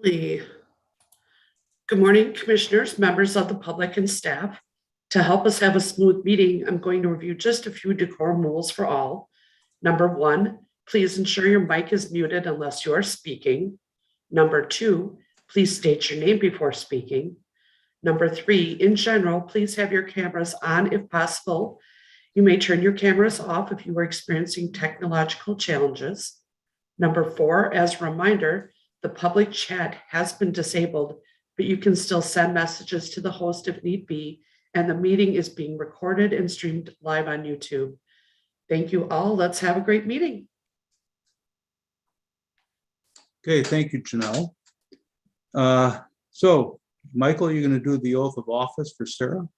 Lee. Good morning, commissioners, members of the public and staff. To help us have a smooth meeting, I'm going to review just a few decorum rules for all. Number 1, please ensure your mic is muted unless you are speaking. Number 2, please state your name before speaking. Number 3, in general, please have your cameras on if possible. You may turn your cameras off if you are experiencing technological challenges. Number 4, as a reminder, the public chat has been disabled, but you can still send messages to the host if need be, and the meeting is being recorded and streamed live on YouTube. Thank you all. Let's have a great meeting. Okay, thank you, Janelle. So, Michael, you're going to do the oath of office for Sara?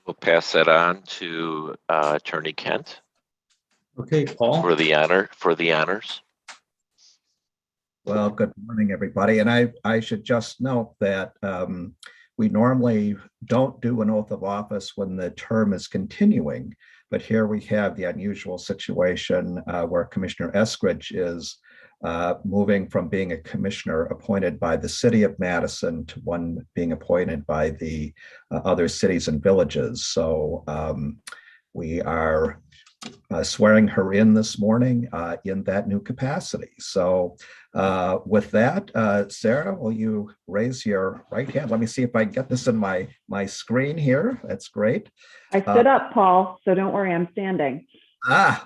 We'll pass that on to Attorney Kent. Okay, Paul. For the honors. Well, good morning, everybody. And I should just note that we normally don't do an oath of office when the term is continuing, but here we have the unusual situation where Commissioner Eskrich is moving from being a commissioner appointed by the city of Madison to one being appointed by the other cities and villages. So we are swearing her in this morning in that new capacity. So with that, Sara, will you raise your right hand? Let me see if I get this in my screen here. That's great. I stood up, Paul, so don't worry, I'm standing.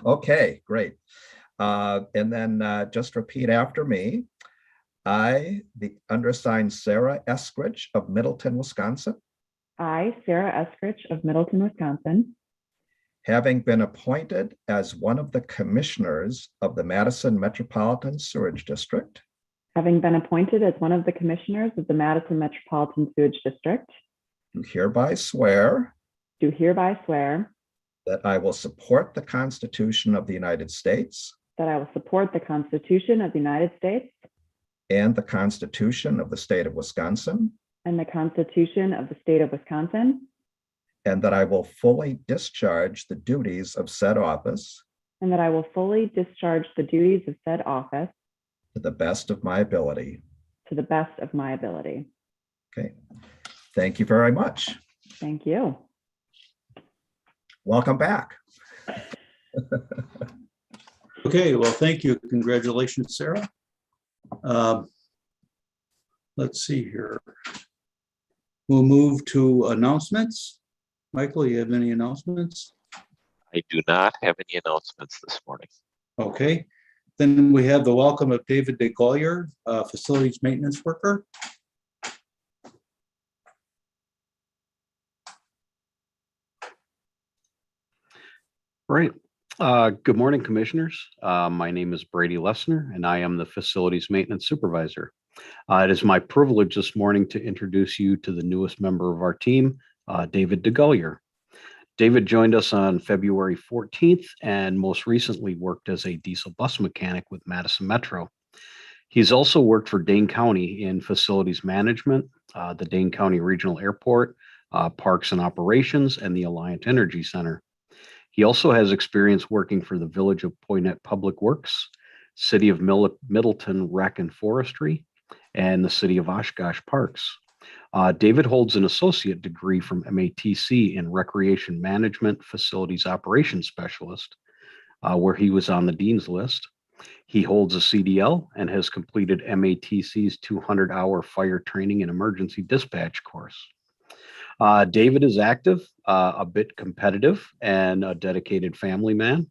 Okay, great. And then just repeat after me. I, the undersigned Sara Eskrich of Middleton, Wisconsin. I, Sara Eskrich of Middleton, Wisconsin. Having been appointed as one of the commissioners of the Madison Metropolitan Sewerage District. Having been appointed as one of the commissioners of the Madison Metropolitan Sewage District. Do hereby swear. Do hereby swear. That I will support the Constitution of the United States. That I will support the Constitution of the United States. And the Constitution of the State of Wisconsin. And the Constitution of the State of Wisconsin. And that I will fully discharge the duties of said office. And that I will fully discharge the duties of said office. To the best of my ability. To the best of my ability. Okay. Thank you very much. Thank you. Welcome back. Okay, well, thank you. Congratulations, Sara. Let's see here. We'll move to announcements. Michael, you have any announcements? I do not have any announcements this morning. Okay, then we have the welcome of David Degolyer, facilities maintenance worker. Right. Good morning, commissioners. My name is Brady Lessner, and I am the facilities maintenance supervisor. It is my privilege this morning to introduce you to the newest member of our team, David Degolyer. David joined us on February 14th and most recently worked as a diesel bus mechanic with Madison Metro. He's also worked for Dane County in facilities management, the Dane County Regional Airport, Parks and Operations, and the Alliant Energy Center. He also has experience working for the Village of Poynette Public Works, City of Middleton Rec and Forestry, and the City of Oshkosh Parks. David holds an associate degree from MATC in Recreation Management Facilities Operations Specialist, where he was on the Dean's List. He holds a CDL and has completed MATC's 200-hour fire training and emergency dispatch course. David is active, a bit competitive, and a dedicated family man.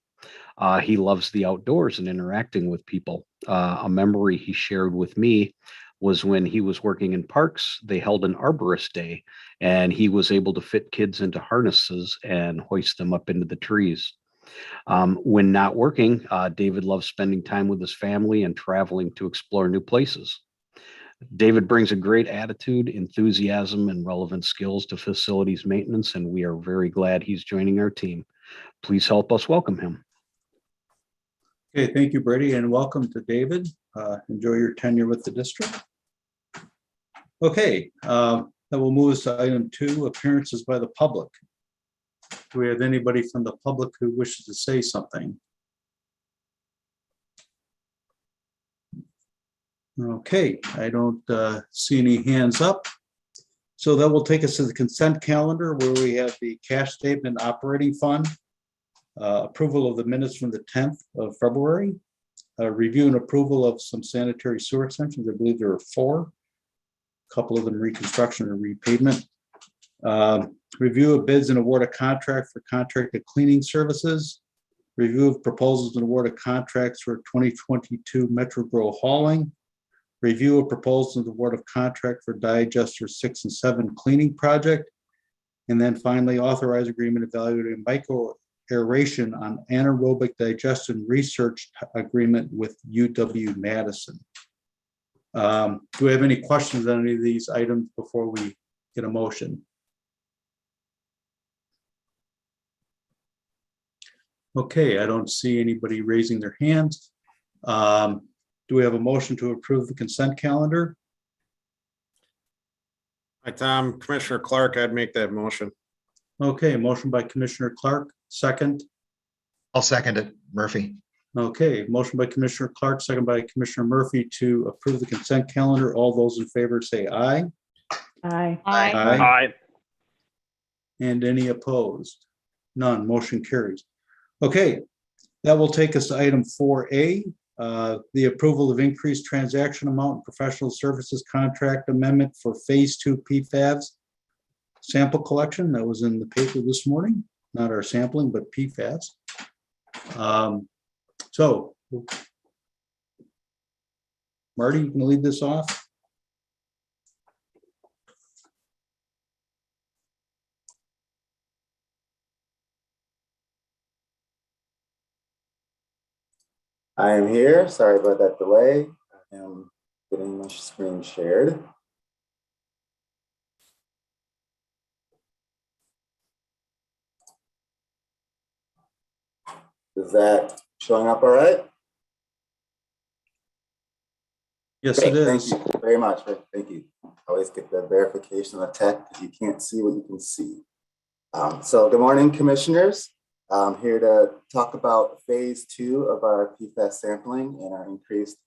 He loves the outdoors and interacting with people. A memory he shared with me was when he was working in parks. They held an arborist day, and he was able to fit kids into harnesses and hoist them up into the trees. When not working, David loves spending time with his family and traveling to explore new places. David brings a great attitude, enthusiasm, and relevant skills to facilities maintenance, and we are very glad he's joining our team. Please help us welcome him. Okay, thank you, Brady, and welcome to David. Enjoy your tenure with the district. Okay, then we'll move us to item 2, appearances by the public. Do we have anybody from the public who wishes to say something? Okay, I don't see any hands up. So that will take us to the consent calendar where we have the cash statement operating fund, approval of the minutes from the 10th of February, review and approval of some sanitary sewer extensions. I believe there are 4, a couple of them reconstruction and repavement. Review of bids and award a contract for contracted cleaning services. Review of proposals and award of contracts for 2022 Metro Grow hauling. Review of proposals and award of contract for digester 6 and 7 cleaning project. And then finally, authorize agreement evaluating micro aeration on anaerobic digestion research agreement with UW Madison. Do we have any questions on any of these items before we get a motion? Okay, I don't see anybody raising their hands. Do we have a motion to approve the consent calendar? Hi, Tom. Commissioner Clark, I'd make that motion. Okay, motion by Commissioner Clark, second. I'll second it, Murphy. Okay, motion by Commissioner Clark, second by Commissioner Murphy to approve the consent calendar. All those in favor say aye. Aye. Aye. And any opposed? None, motion carries. Okay, that will take us to item 4A, the approval of increased transaction amount and professional services contract amendment for phase 2 PFAS sample collection. That was in the paper this morning, not our sampling, but PFAS. So Marty, you can lead this off. I am here. Sorry about that delay. I am getting my screen shared. Is that showing up all right? Yes, Great, it is. Thank you very much. Thank you. I always get the verification of the tech because you can't see what you can see. So good morning, commissioners. I'm here to talk about phase 2 of our PFAS sampling and our increased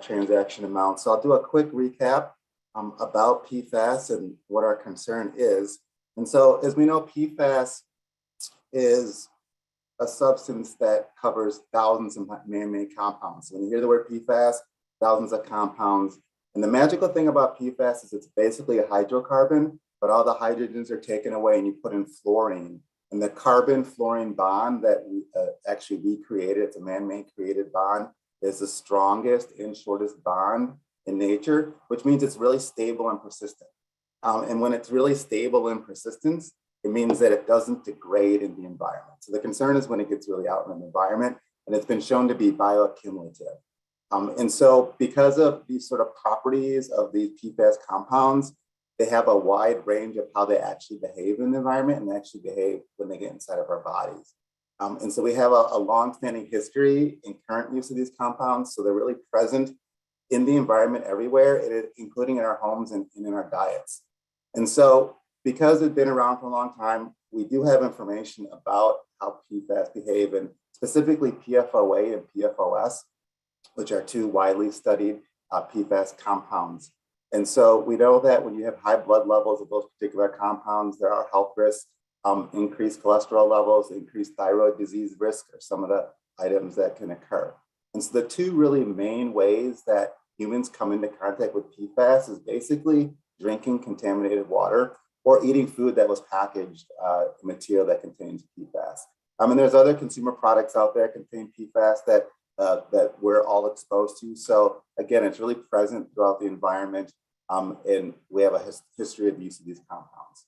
transaction amount. So I'll do a quick recap about PFAS and what our concern is. And so as we know, PFAS is a substance that covers thousands of man-made compounds. So when you hear the word PFAS, thousands of compounds. And the magical thing about PFAS is it's basically a hydrocarbon, but all the hydrogens are taken away and you put in fluorine. And the carbon-fluorine bond that we created, it's a man-made created bond, is the strongest and shortest bond in nature, which means it's really stable and persistent. And when it's really stable and persistent, it means that it doesn't degrade in the environment. So the concern is when it gets really out in the environment, and it's been shown to be bioaccumulative. And so because of these sort of properties of these PFAS compounds, they have a wide range of how they actually behave in the environment and actually behave when they get inside of our bodies. And so we have a long-standing history in current use of these compounds. So they're really present in the environment everywhere, including in our homes and in our diets. And so because it's been around for a long time, we do have information about how PFAS behave, and specifically PFOA and PFOS, which are 2 widely studied PFAS compounds. And so we know that when you have high blood levels of those particular compounds, there are health risks, increased cholesterol levels, increased thyroid disease risk are some of the items that can occur. And so the 2 really main ways that humans come into contact with PFAS is basically drinking contaminated water or eating food that was packaged material that contains PFAS. And there's other consumer products out there that contain PFAS that we're all exposed to. So again, it's really present throughout the environment, and we have a history of use of these compounds.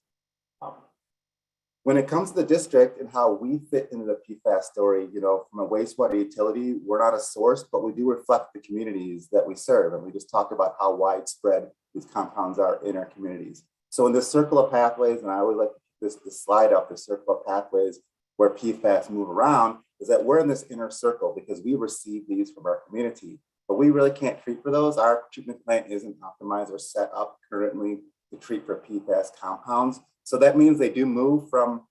When it comes to the district and how we fit into the PFAS story, from a wastewater utility, we're not a source, but we do reflect the communities that we serve. And we just talked about how widespread these compounds are in our communities. So in this circle of pathways, and I always like to put this slide up, the circle of pathways where PFAS move around, is that we're in this inner circle because we receive these from our community, but we really can't treat for those. Our treatment plant isn't optimized or set up currently to treat for PFAS compounds. So that means they do move from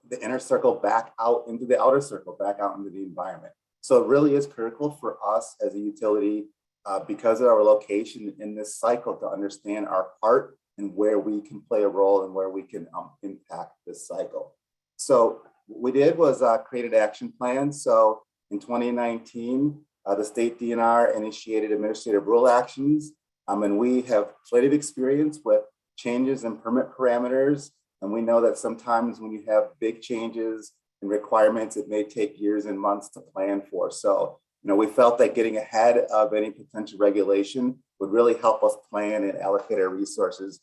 the inner circle back out into the outer circle, back out into the environment. So it really is critical for us as a utility because of our location in this cycle, to understand our part and where we can play a role and where we can impact this cycle. So what we did was create an action plan. So in 2019, the state DNR initiated administrative rule actions, and we have plenty of experience with changes in permit parameters. And we know that sometimes when you have big changes and requirements, it may take years and months to plan for. So, we felt that getting ahead of any potential regulation would really help us plan and allocate our resources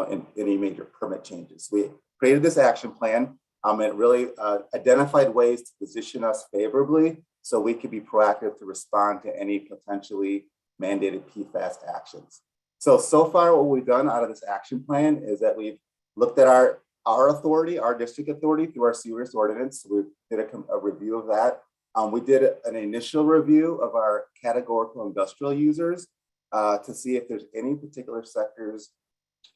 in any major permit changes. We created this action plan. It really identified ways to position us favorably so we could be proactive to respond to any potentially mandated PFAS actions. So far what we've done out of this action plan is that we've looked at our authority, our district authority through our sewers ordinance. So we did a review of that. We did an initial review of our categorical industrial users to see if there's any particular sectors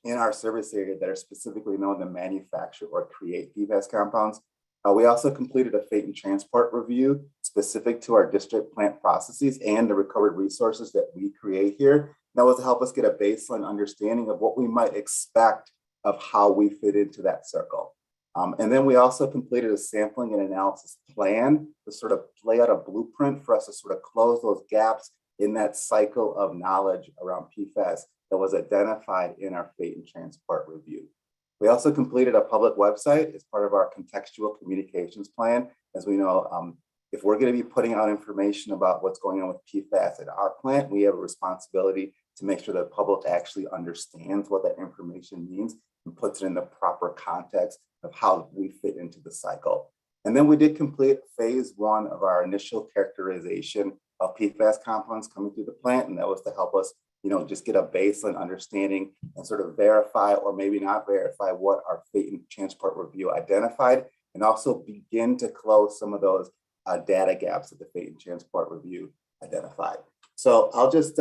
in our service area that are specifically known to manufacture or create PFAS compounds. We also completed a fate and transport review specific to our district plant processes and the recovered resources that we create here. That was to help us get a baseline understanding of what we might expect of how we fit into that circle. And then we also completed a sampling and analysis plan to sort of lay out a blueprint for us to sort of close those gaps in that cycle of knowledge around PFAS that was identified in our fate and transport review. We also completed a public website as part of our contextual communications plan. As we know, if we're going to be putting out information about what's going on with PFAS at our plant, we have a responsibility to make sure that the public actually understands what that information means and puts it in the proper context of how we fit into the cycle. And then we did complete phase 1 of our initial characterization of PFAS compounds coming through the plant. And that was to help us, just get a baseline understanding and sort of verify or maybe not verify what our fate and transport review identified, and also begin to close some of those data gaps that the fate and transport review identified. So I'll just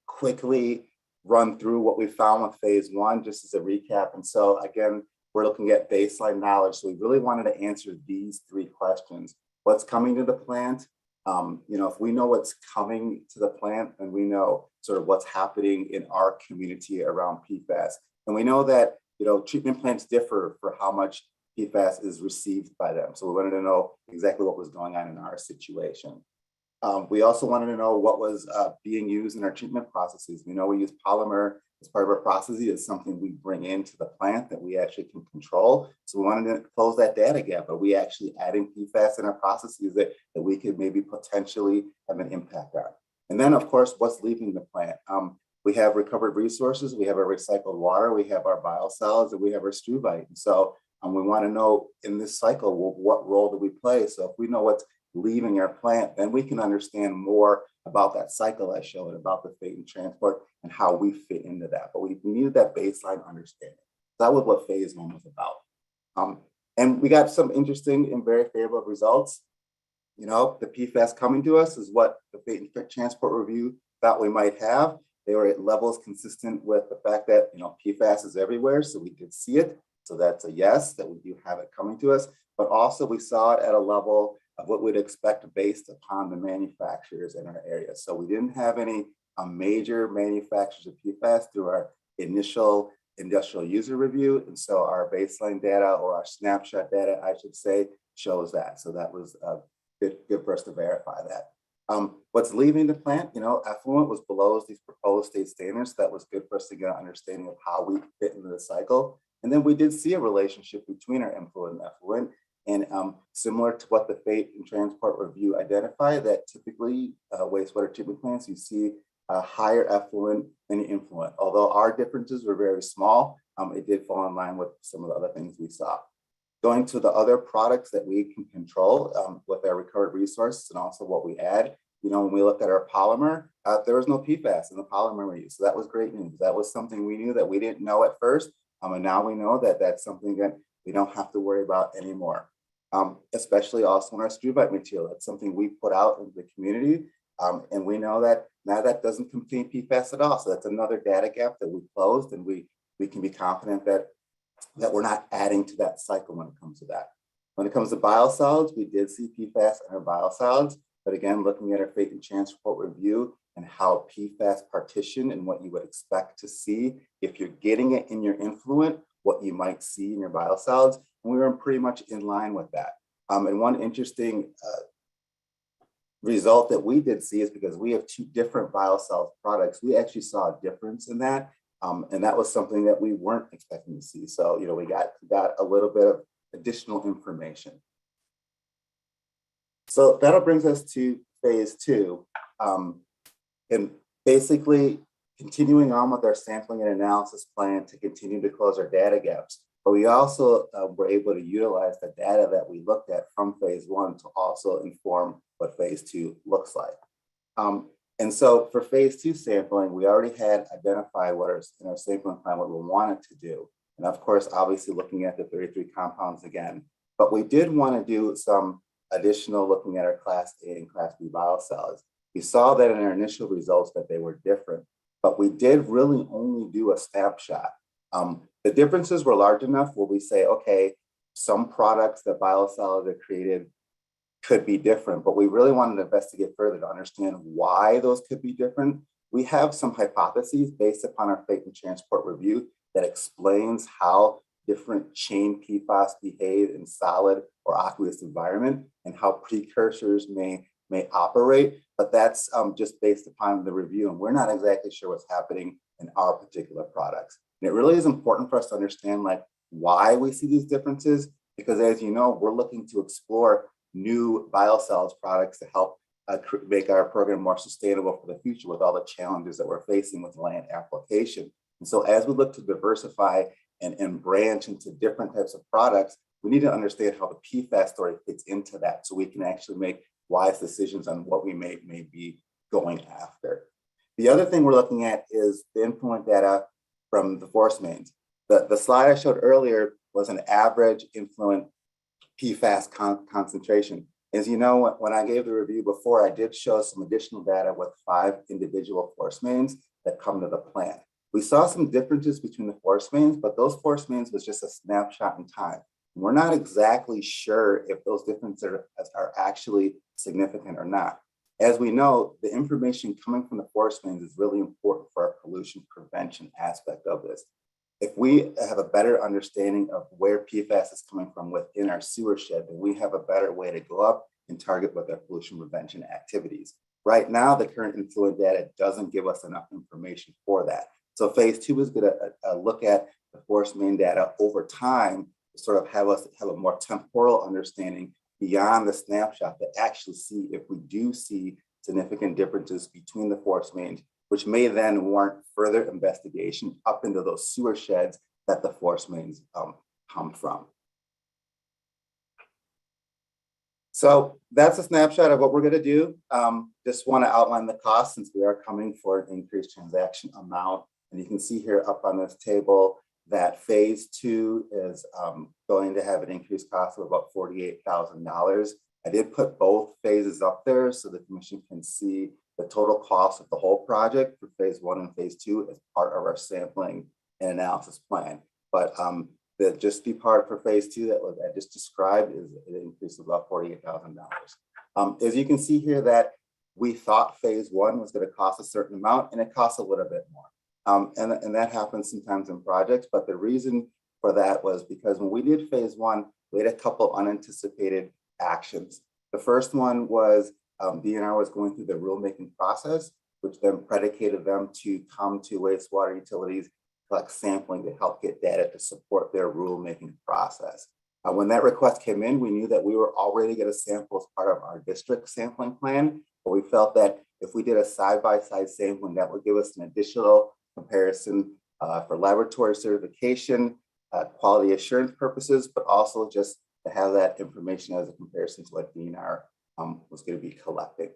quickly run through what we found with phase 1, just as a recap. And so again, we're looking at baseline knowledge. So we really wanted to answer these 3 questions. What's coming to the plant? If we know what's coming to the plant, then we know sort of what's happening in our community around PFAS. And we know that, treatment plants differ for how much PFAS is received by them. So we wanted to know exactly what was going on in our situation. We also wanted to know what was being used in our treatment processes. We know we use polymer as part of our processes. It's something we bring into the plant that we actually can control. So we wanted to close that data gap. Are we actually adding PFAS in our processes that we could maybe potentially have an impact on? And then, of course, what's leaving the plant? We have recovered resources. We have our recycled water. We have our biosolids, and we have our struvite. And so we want to know in this cycle, what role do we play? So if we know what's leaving our plant, then we can understand more about that cycle I showed, about the fate and transport and how we fit into that. But we needed that baseline understanding. That was what phase 1 was about. And we got some interesting and very favorable results. The PFAS coming to us is what the fate and transport review thought we might have. They were at levels consistent with the fact that, PFAS is everywhere. So we did see it. So that's a yes, that we do have it coming to us. But also we saw it at a level of what we'd expect based upon the manufacturers in our area. So we didn't have any major manufacturers of PFAS through our initial industrial user review. And so our baseline data, or our snapshot data, I should say, shows that. So that was good for us to verify that. What's leaving the plant, effluent was below these proposed state standards. That was good for us to get an understanding of how we fit into the cycle. And then we did see a relationship between our influent and effluent. And similar to what the fate and transport review identified, that typically wastewater treatment plants, you see a higher effluent than influent. Although our differences were very small, it did fall in line with some of the other things we saw. Going to the other products that we can control with our recovered resources and also what we add, when we looked at our polymer, there was no PFAS in the polymer we used. So that was great news. That was something we knew that we didn't know at first. And now we know that that's something that we don't have to worry about anymore. Especially also in our struvite material. That's something we put out into the community. And we know that now that doesn't contain PFAS at all. So that's another data gap that we closed, and we can be confident that we're not adding to that cycle when it comes to that. When it comes to biosolids, we did see PFAS in our biosolids. But again, looking at our fate and transport review and how PFAS partition and what you would expect to see if you're getting it in your influent, what you might see in your biosolids. And we were pretty much in line with that. And one interesting result that we did see is because we have two different biosolids products, we actually saw a difference in that. And that was something that we weren't expecting to see. So, we got a little bit of additional information. So that'll brings us to phase 2. And basically continuing on with our sampling and analysis plan to continue to close our data gaps. But we also were able to utilize the data that we looked at from phase 1 to also inform what phase 2 looks like. And so for phase 2 sampling, we already had identified in our sampling plan what we wanted to do. And of course, obviously looking at the 33 compounds again. But we did want to do some additional looking at our class A and class B biosolids. We saw that in our initial results that they were different, but we did really only do a snapshot. The differences were large enough where we say, okay, some products that biosolids are created could be different, but we really wanted to investigate further to understand why those could be different. We have some hypotheses based upon our fate and transport review that explains how different chain PFAS behave in solid or aqueous environment and how precursors may operate, but that's just based upon the review, and we're not exactly sure what's happening in our particular products. And it really is important for us to understand why we see these differences, because as you know, we're looking to explore new biosolids products to help make our program more sustainable for the future with all the challenges that we're facing with land application. And so as we look to diversify and branch into different types of products, we need to understand how the PFAS story fits into that so we can actually make wise decisions on what we may be going after. The other thing we're looking at is the influent data from the force mains. The slide I showed earlier was an average influent PFAS concentration. As you know, when I gave the review before, I did show some additional data with 5 individual force mains that come to the plant. We saw some differences between the force mains, but those force mains was just a snapshot in time. We're not exactly sure if those differences are actually significant or not. As we know, the information coming from the force mains is really important for our pollution prevention aspect of this. If we have a better understanding of where PFAS is coming from within our sewer shed, then we have a better way to go up and target with our pollution prevention activities. Right now, the current influent data doesn't give us enough information for that. So phase 2 is going to look at the force main data over time to sort of have us have a more temporal understanding beyond the snapshot to actually see if we do see significant differences between the force mains, which may then warrant further investigation up into those sewer sheds that the force mains come from. So that's a snapshot of what we're going to do. Just want to outline the cost since we are coming for an increased transaction amount. And you can see here up on this table that phase 2 is going to have an increased cost of about $48,000. I did put both phases up there so the commission can see the total cost of the whole project for phase 1 and phase 2 as part of our sampling and analysis plan. But just the part for phase 2 that I just described is an increase of about $48,000. As you can see here that we thought phase 1 was going to cost a certain amount and it costs a little bit more. And that happens sometimes in projects, but the reason for that was because when we did phase 1, we had a couple unanticipated actions. The first one was DNR was going through the rulemaking process, which then predicated them to come to wastewater utilities, collect sampling to help get data to support their rulemaking process. When that request came in, we knew that we were already going to sample as part of our district sampling plan, but we felt that if we did a side-by-side sampling, that would give us an additional comparison for laboratory certification, quality assurance purposes, but also just to have that information as a comparison to what DNR was going to be collecting.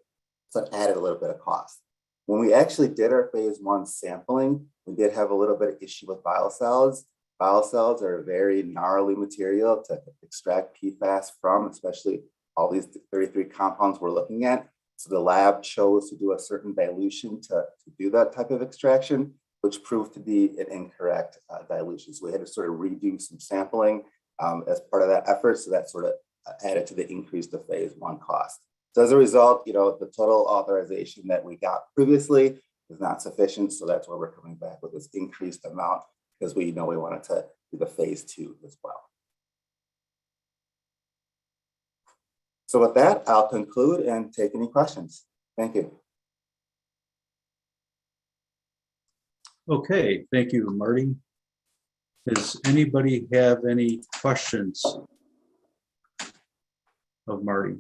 So it added a little bit of cost. When we actually did our phase 1 sampling, we did have a little bit of issue with biosolids. Biosolids are a very gnarly material to extract PFAS from, especially all these 33 compounds we're looking at. So the lab chose to do a certain dilution to do that type of extraction, which proved to be an incorrect dilution. So we had to sort of redo some sampling as part of that effort. So that sort of added to the increase to phase 1 cost. So as a result, the total authorization that we got previously is not sufficient. So that's why we're coming back with this increased amount, because we know we wanted to do the phase 2 as well. So with that, I'll conclude and take any questions. Thank you. Okay, thank you, Marty. Does anybody have any questions of Marty?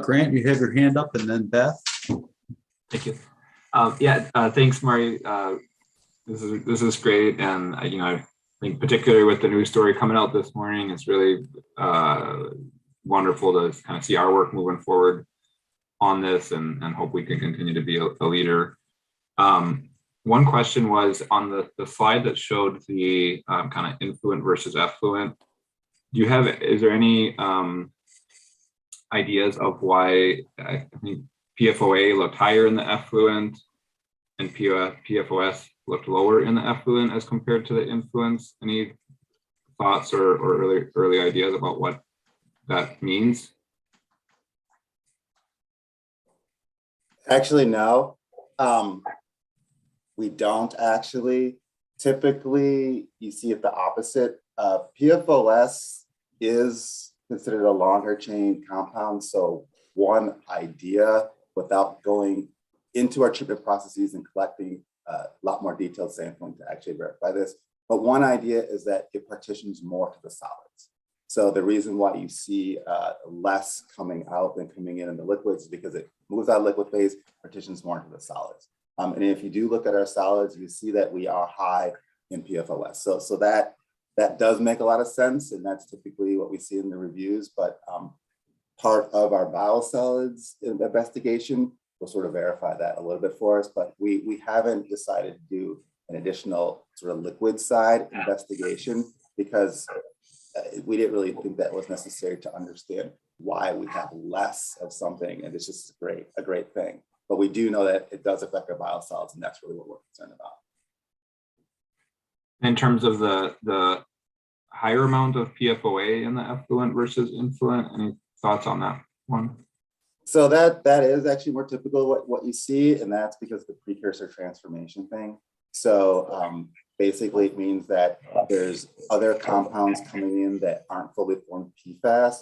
Grant, you have your hand up, and then Beth. Thank you. Thanks, Marty. This is great, and I think particularly with the news story coming out this morning, it's really wonderful to kind of see our work moving forward on this, and hope we can continue to be a leader. One question was on the slide that showed the kind of influent versus effluent. Is there any ideas of why I think PFOA looked higher in the effluent and PFOS looked lower in the effluent as compared to the influence? Any thoughts or early ideas about what that means? Actually, no. We don't actually. Typically, you see it the opposite. PFOS is considered a longer chain compound. So one idea, without going into our treatment processes and collecting a lot more detailed sampling to actually verify this, but one idea is that it partitions more to the solids. So the reason why you see less coming out than coming in the liquids is because it moves out of liquid phase, partitions more into the solids. And if you do look at our solids, you see that we are high in PFOS. So that does make a lot of sense, and that's typically what we see in the reviews. But part of our biosolids investigation will sort of verify that a little bit for us. But we haven't decided to do an additional sort of liquid side investigation because we didn't really think that was necessary to understand why we have less of something, and it's just a great thing. But we do know that it does affect our biosolids, and that's really what we're concerned about. In terms of the higher amount of PFOA in the effluent versus influent, any thoughts on that one? So that is actually more typical what you see, and that's because of the precursor transformation thing. So basically it means that there's other compounds coming in that aren't fully formed PFAS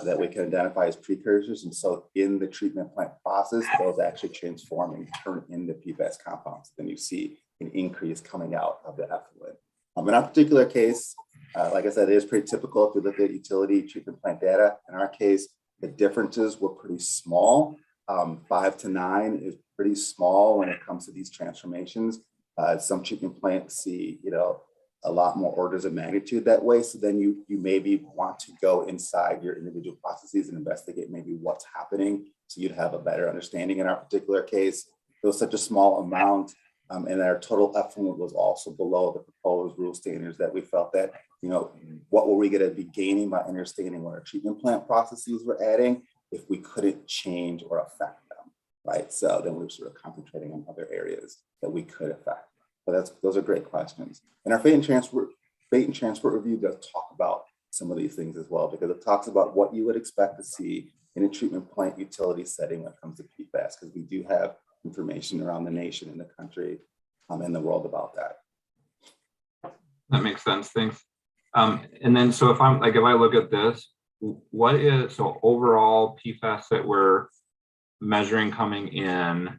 that we can identify as precursors. And so in the treatment plant process, those actually transform and turn into PFAS compounds. Then you see an increase coming out of the effluent. In our particular case, like I said, it is pretty typical if you look at utility treatment plant data. In our case, the differences were pretty small. 5 to 9 is pretty small when it comes to these transformations. Some treatment plants see, a lot more orders of magnitude that way. So then you maybe want to go inside your individual processes and investigate maybe what's happening, so you'd have a better understanding. In our particular case, it was such a small amount, and our total effluent was also below the proposed rule standards, that we felt that, what were we going to be gaining by understanding what our treatment plant processes were adding if we couldn't change or affect them, right? So then we were sort of concentrating on other areas that we could affect. But those are great questions. And our fate and transport review does talk about some of these things as well, because it talks about what you would expect to see in a treatment plant utility setting when it comes to PFAS, because we do have information around the nation and the country and the world about that. That makes sense. Thanks. And then, so if I look at this, so overall PFAS that we're measuring coming in,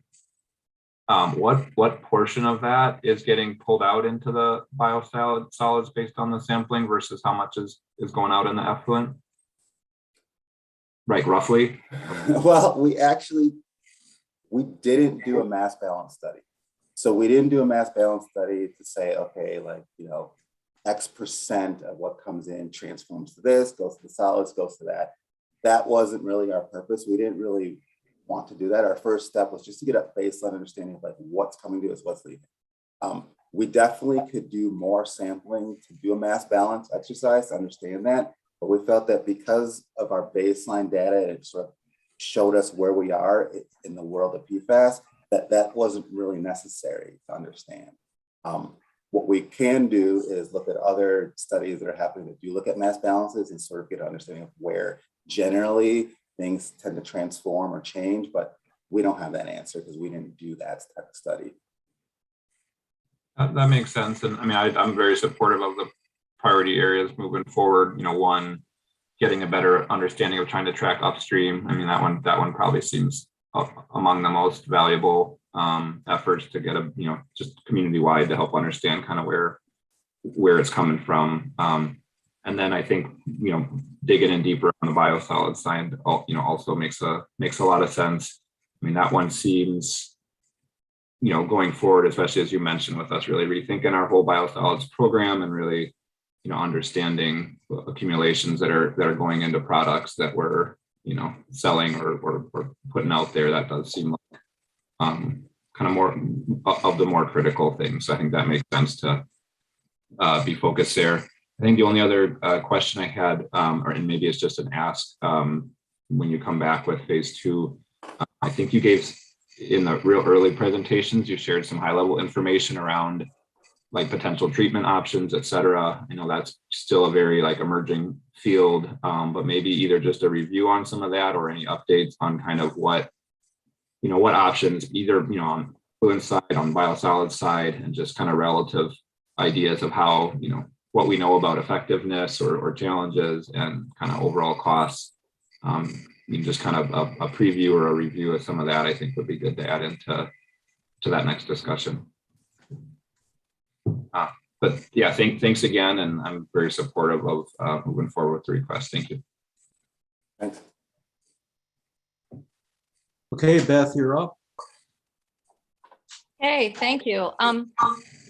what portion of that is getting pulled out into the biosolids based on the sampling versus how much is going out in the effluent? Right, roughly. Well, we didn't do a mass balance study. So we didn't do a mass balance study to say, okay, X% of what comes in transforms to this, goes to the solids, goes to that. That wasn't really our purpose. We didn't really want to do that. Our first step was just to get a baseline understanding of what's coming to us, what's leaving. We definitely could do more sampling to do a mass balance exercise to understand that, but we felt that because of our baseline data, it sort of showed us where we are in the world of PFAS, that wasn't really necessary to understand. what we can do is look at other studies that are happening that do look at mass balances and sort of get an understanding of where generally things tend to transform or change, but we don't have that answer because we didn't do that type of study. That makes sense. And I mean, I'm very supportive of the priority areas moving forward. You know, one, getting a better understanding of trying to track upstream. I mean, that one probably seems among the most valuable efforts to get a, you know, just community wide to help understand kind of where it's coming from. And then I think, you know, digging in deeper on the biosolids side, you know, also makes a lot of sense. I mean, that one seems, you know, going forward, especially as you mentioned, with us really rethinking our whole biosolids program and really, you know, understanding accumulations that are going into products that we're, you know, selling or putting out there. That does seem like kind of more of the more critical things. So I think that makes sense to be focused there. I think the only other question I had, and maybe it's just an ask, when you come back with phase 2, I think you gave in the real early presentations, you shared some high level information around like potential treatment options, et cetera. I know that's still a very like emerging field, but maybe either just a review on some of that or any updates on kind of what, you know, what options either, you know, on fluid side, on biosolids side, and just kind of relative ideas of how, you know, what we know about effectiveness or challenges and kind of overall costs. Just kind of a preview or a review of some of that, I think would be good to add into that next discussion. But yeah, thanks again, and I'm very supportive of moving forward with the request. Thank you. Thanks. Okay, Beth, you're up. Hey, thank you.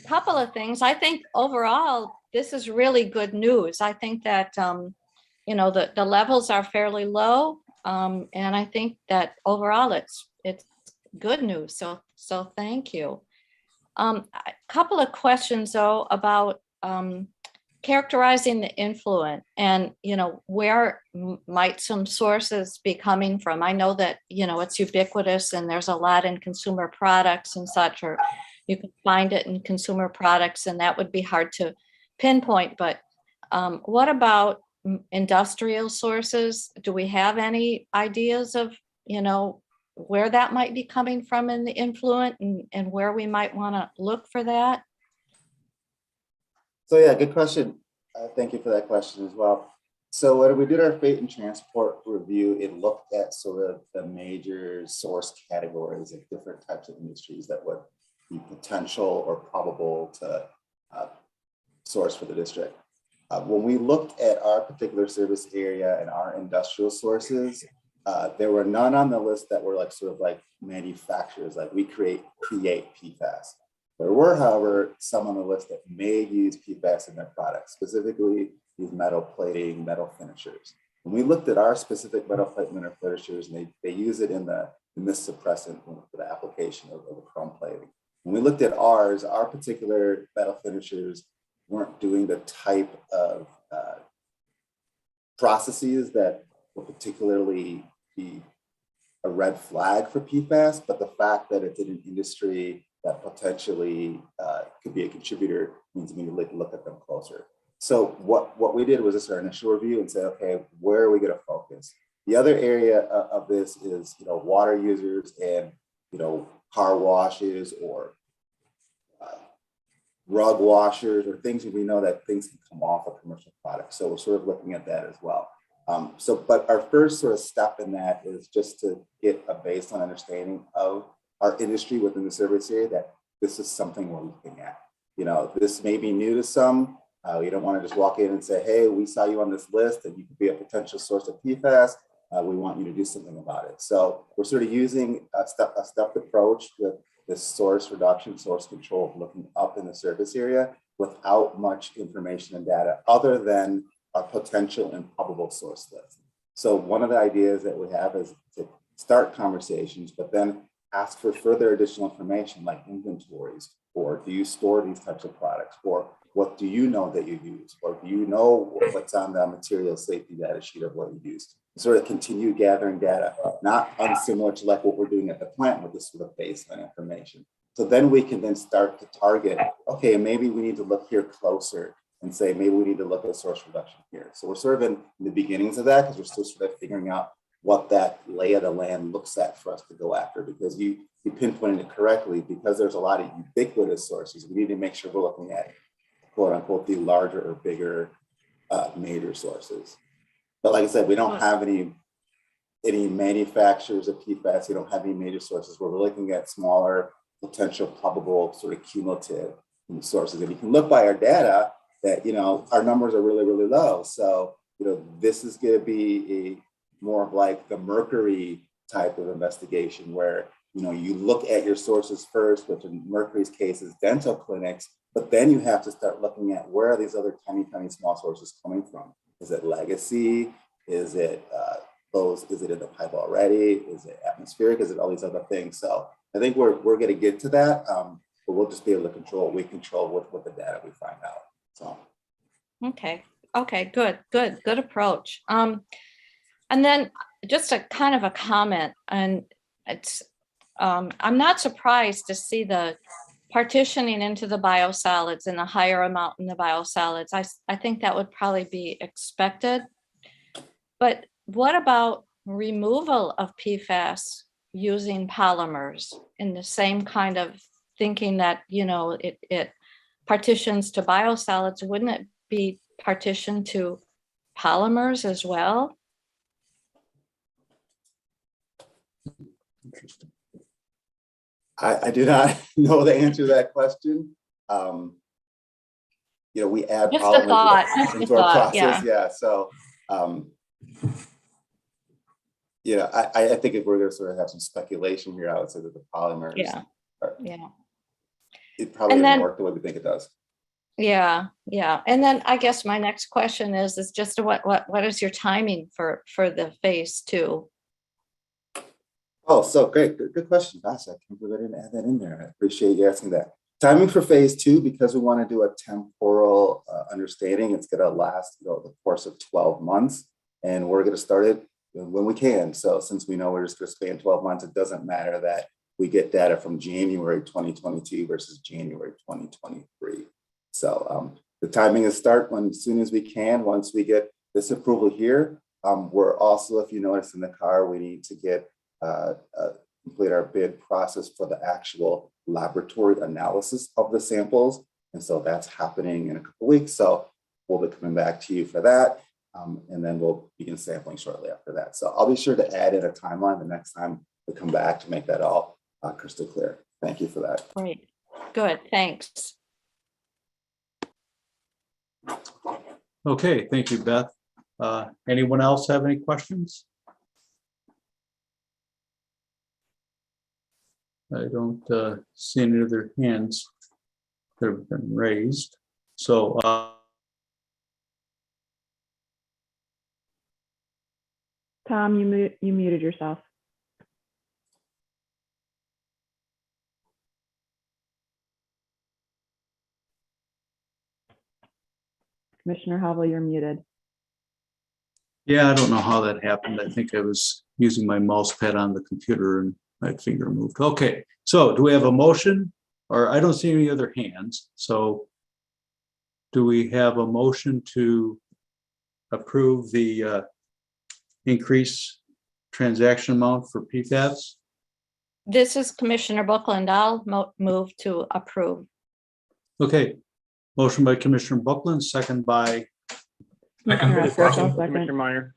Couple of things. I think overall, this is really good news. I think that, you know, the levels are fairly low. And I think that overall it's good news. So thank you. A couple of questions though about characterizing the influent and, you know, where might some sources be coming from? I know that, you know, it's ubiquitous and there's a lot in consumer products and such, or you can find it in consumer products and that would be hard to pinpoint. But what about industrial sources? Do we have any ideas of, you know, where that might be coming from in the influent and where we might want to look for that? So yeah, good question. Thank you for that question as well. So when we did our freight and transport review, it looked at sort of the major source categories of different types of industries that would be potential or probable to source for the district. When we looked at our particular service area and our industrial sources, there were none on the list that were like sort of like manufacturers, like we create PFAS. There were, however, some on the list that may use PFAS in their products, specifically these metal plating, metal finishers. When we looked at our specific metal plate metal finishers, and they use it in the mist suppressant for the application of the chrome plating. When we looked at ours, our particular metal finishers weren't doing the type of processes that would particularly be a red flag for PFAS, but the fact that it's in an industry that potentially could be a contributor means we need to look at them closer. So what we did was just our initial review and say, okay, where are we going to focus? The other area of this is, you know, water users and, you know, car washes or rug washers or things that we know that things can come off of commercial products. So we're sort of looking at that as well. But our first sort of step in that is just to get a baseline understanding of our industry within the service area, that this is something we're looking at. You know, this may be new to some. You don't want to just walk in and say, hey, we saw you on this list and you could be a potential source of PFAS. We want you to do something about it. So we're sort of using a stepped approach with this source reduction, source control, looking up in the service area without much information and data other than our potential and probable source list. So one of the ideas that we have is to start conversations, but then ask for further additional information like inventories, or do you store these types of products, or what do you know that you use, or do you know what's on the material safety data sheet of what you use? Sort of continue gathering data, not unsimilar to like what we're doing at the plant with this sort of baseline information. So then we can then start to target, okay, maybe we need to look here closer and say, maybe we need to look at source reduction here. So we're sort of in the beginnings of that because we're still sort of figuring out what that lay of the land looks at for us to go after, because you pinpointed it correctly, because there's a lot of ubiquitous sources. We need to make sure we're looking at quote unquote the larger or bigger major sources. But like I said, we don't have any manufacturers of PFAS. We don't have any major sources where we're looking at smaller potential probable sort of cumulative sources. And you can look by our data that, you know, our numbers are really, really low. So, you know, this is going to be more of like the mercury type of investigation where, you know, you look at your sources first, which in Mercury's case is dental clinics, but then you have to start looking at where are these other tiny, tiny small sources coming from? Is it legacy? Is it is it in the pipe already? Is it atmospheric? Is it all these other things? So I think we're going to get to that, but we'll just be able to control. We control what the data we find out. So. Okay. Good approach. And then just a kind of a comment, and it's I'm not surprised to see the partitioning into the biosolids and the higher amount in the biosolids. I think that would probably be expected. But what about removal of PFAS using polymers in the same kind of thinking that, you know, it partitions to biosolids? Wouldn't it be partitioned to polymers as well? Interesting. I do not know the answer to that question. You know, we add Just a thought. into our process. Yeah. So, you know, I think if we're going to sort of have some speculation here, I would say that the polymers, it probably doesn't work the way we think it does. Yeah. And then I guess my next question is just what is your timing for the phase 2? Oh, so great. Good question. Gosh, I can't believe I didn't add that in there. I appreciate you asking that. Timing for phase 2, because we want to do a temporal understanding, it's going to last, you know, the course of 12 months, and we're going to start it when we can. So since we know we're just going to span 12 months, it doesn't matter that we get data from January 2022 versus January 2023. So the timing is start as soon as we can. Once we get this approval here, we're also, if you notice in the car, we need to get complete our bid process for the actual laboratory analysis of the samples. And so that's happening in a couple of weeks. So we'll be coming back to you for that. And then we'll begin sampling shortly after that. So I'll be sure to add in a timeline the next time we come back to make that all crystal clear. Thank you for that. Great. Good. Thanks. Okay, thank you, Beth. Anyone else have any questions? I don't see any other hands that have been raised. So Tom, you muted yourself. Commissioner Hovell, you're muted. yeah, I don't know how that happened. I think I was using my mouse pad on the computer and my finger moved. Okay, so do we have a motion? Or I don't see any other hands. So do we have a motion to approve the increase transaction amount for PFAS? This is Commissioner Buckland. I'll move to approve. Okay, motion by Commissioner Buckland, second by Commissioner Meyer.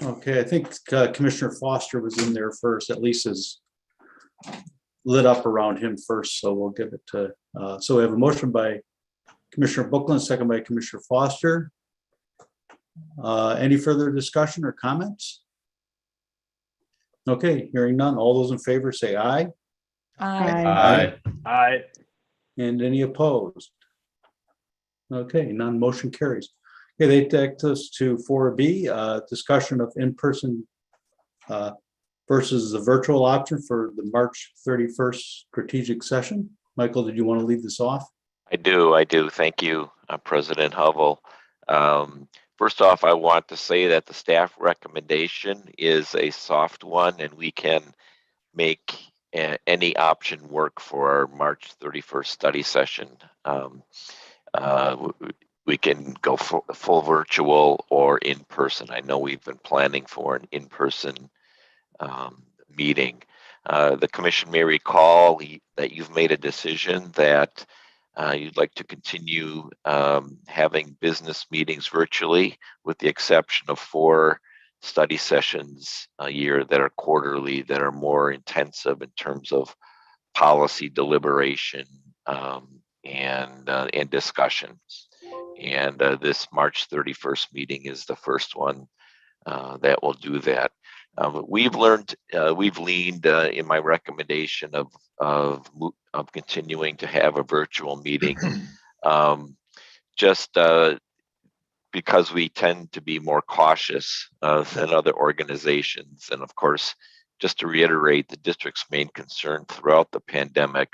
okay, I think Commissioner Foster was in there first, at least is lit up around him first, so we'll give it to, so we have a motion by Commissioner Buckland, second by Commissioner Foster. Any further discussion or comments? Okay, hearing none, all those in favor say aye. Aye. Aye. And any opposed? Okay, none, motion carries. Okay, they take us to 4B, discussion of in-person versus the virtual option for the March 31st strategic session. Michael, did you want to lead this off? I do. Thank you, President Hovell. First off, I want to say that the staff recommendation is a soft one, and we can make any option work for our March 31st study session. We can go full virtual or in person. I know we've been planning for an in-person meeting. The commission may recall that you've made a decision that you'd like to continue having business meetings virtually, with the exception of 4 study sessions a year that are quarterly, that are more intensive in terms of policy deliberation and discussion. And this March 31st meeting is the first one that will do that. We've leaned in my recommendation of continuing to have a virtual meeting, just because we tend to be more cautious than other organizations. And of course, just to reiterate, the district's main concern throughout the pandemic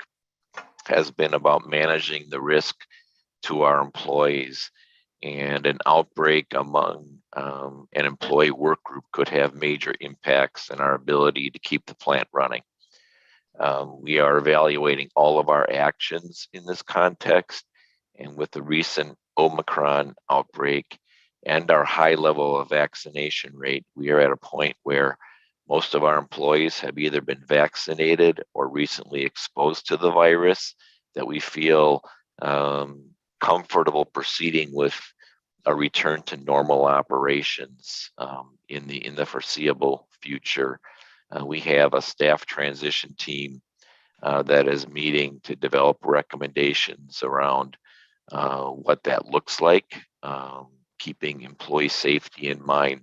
has been about managing the risk to our employees, and an outbreak among an employee work group could have major impacts on our ability to keep the plant running. We are evaluating all of our actions in this context, and with the recent Omicron outbreak and our high level of vaccination rate, we are at a point where most of our employees have either been vaccinated or recently exposed to the virus, that we feel comfortable proceeding with a return to normal operations in the foreseeable future. We have a staff transition team that is meeting to develop recommendations around what that looks like, keeping employee safety in mind,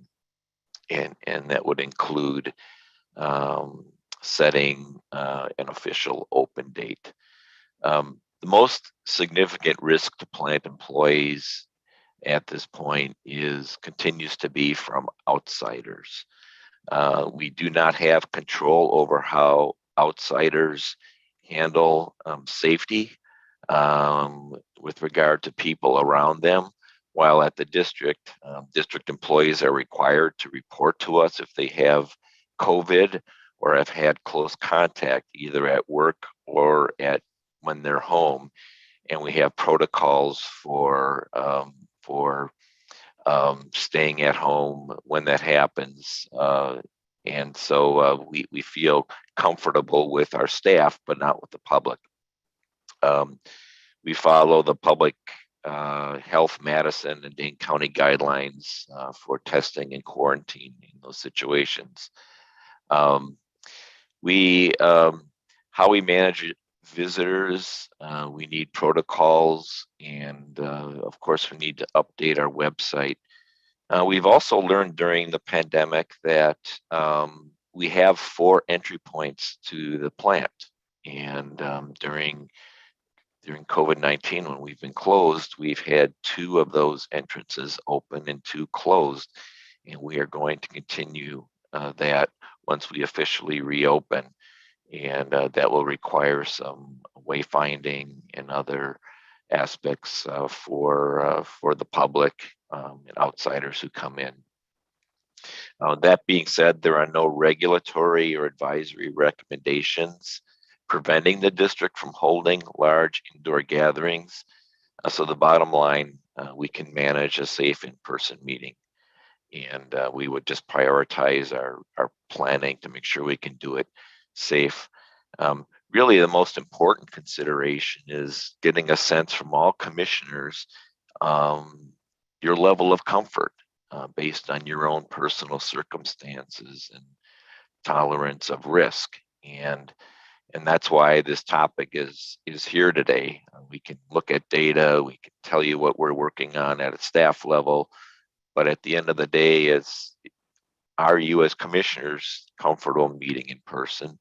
and that would include setting an official open date. The most significant risk to plant employees at this point continues to be from outsiders. We do not have control over how outsiders handle safety with regard to people around them. While at the district, district employees are required to report to us if they have COVID or have had close contact, either at work or when they're home. And we have protocols for staying at home when that happens. And so we feel comfortable with our staff, but not with the public. We follow the public health Madison and Dane County guidelines for testing and quarantine in those situations. How we manage visitors, we need protocols, and of course we need to update our website. We've also learned during the pandemic that we have 4 entry points to the plant, and during COVID-19, when we've been closed, we've had 2 of those entrances open and 2 closed, and we are going to continue that once we officially reopen. And that will require some wayfinding and other aspects for the public and outsiders who come in. That being said, there are no regulatory or advisory recommendations preventing the district from holding large indoor gatherings. So the bottom line, we can manage a safe in-person meeting. And we would just prioritize our planning to make sure we can do it safe. Really, the most important consideration is getting a sense from all commissioners your level of comfort based on your own personal circumstances and tolerance of risk. And that's why this topic is here today. We can look at data, we can tell you what we're working on at a staff level, but at the end of the day, are you as commissioners comfortable meeting in person?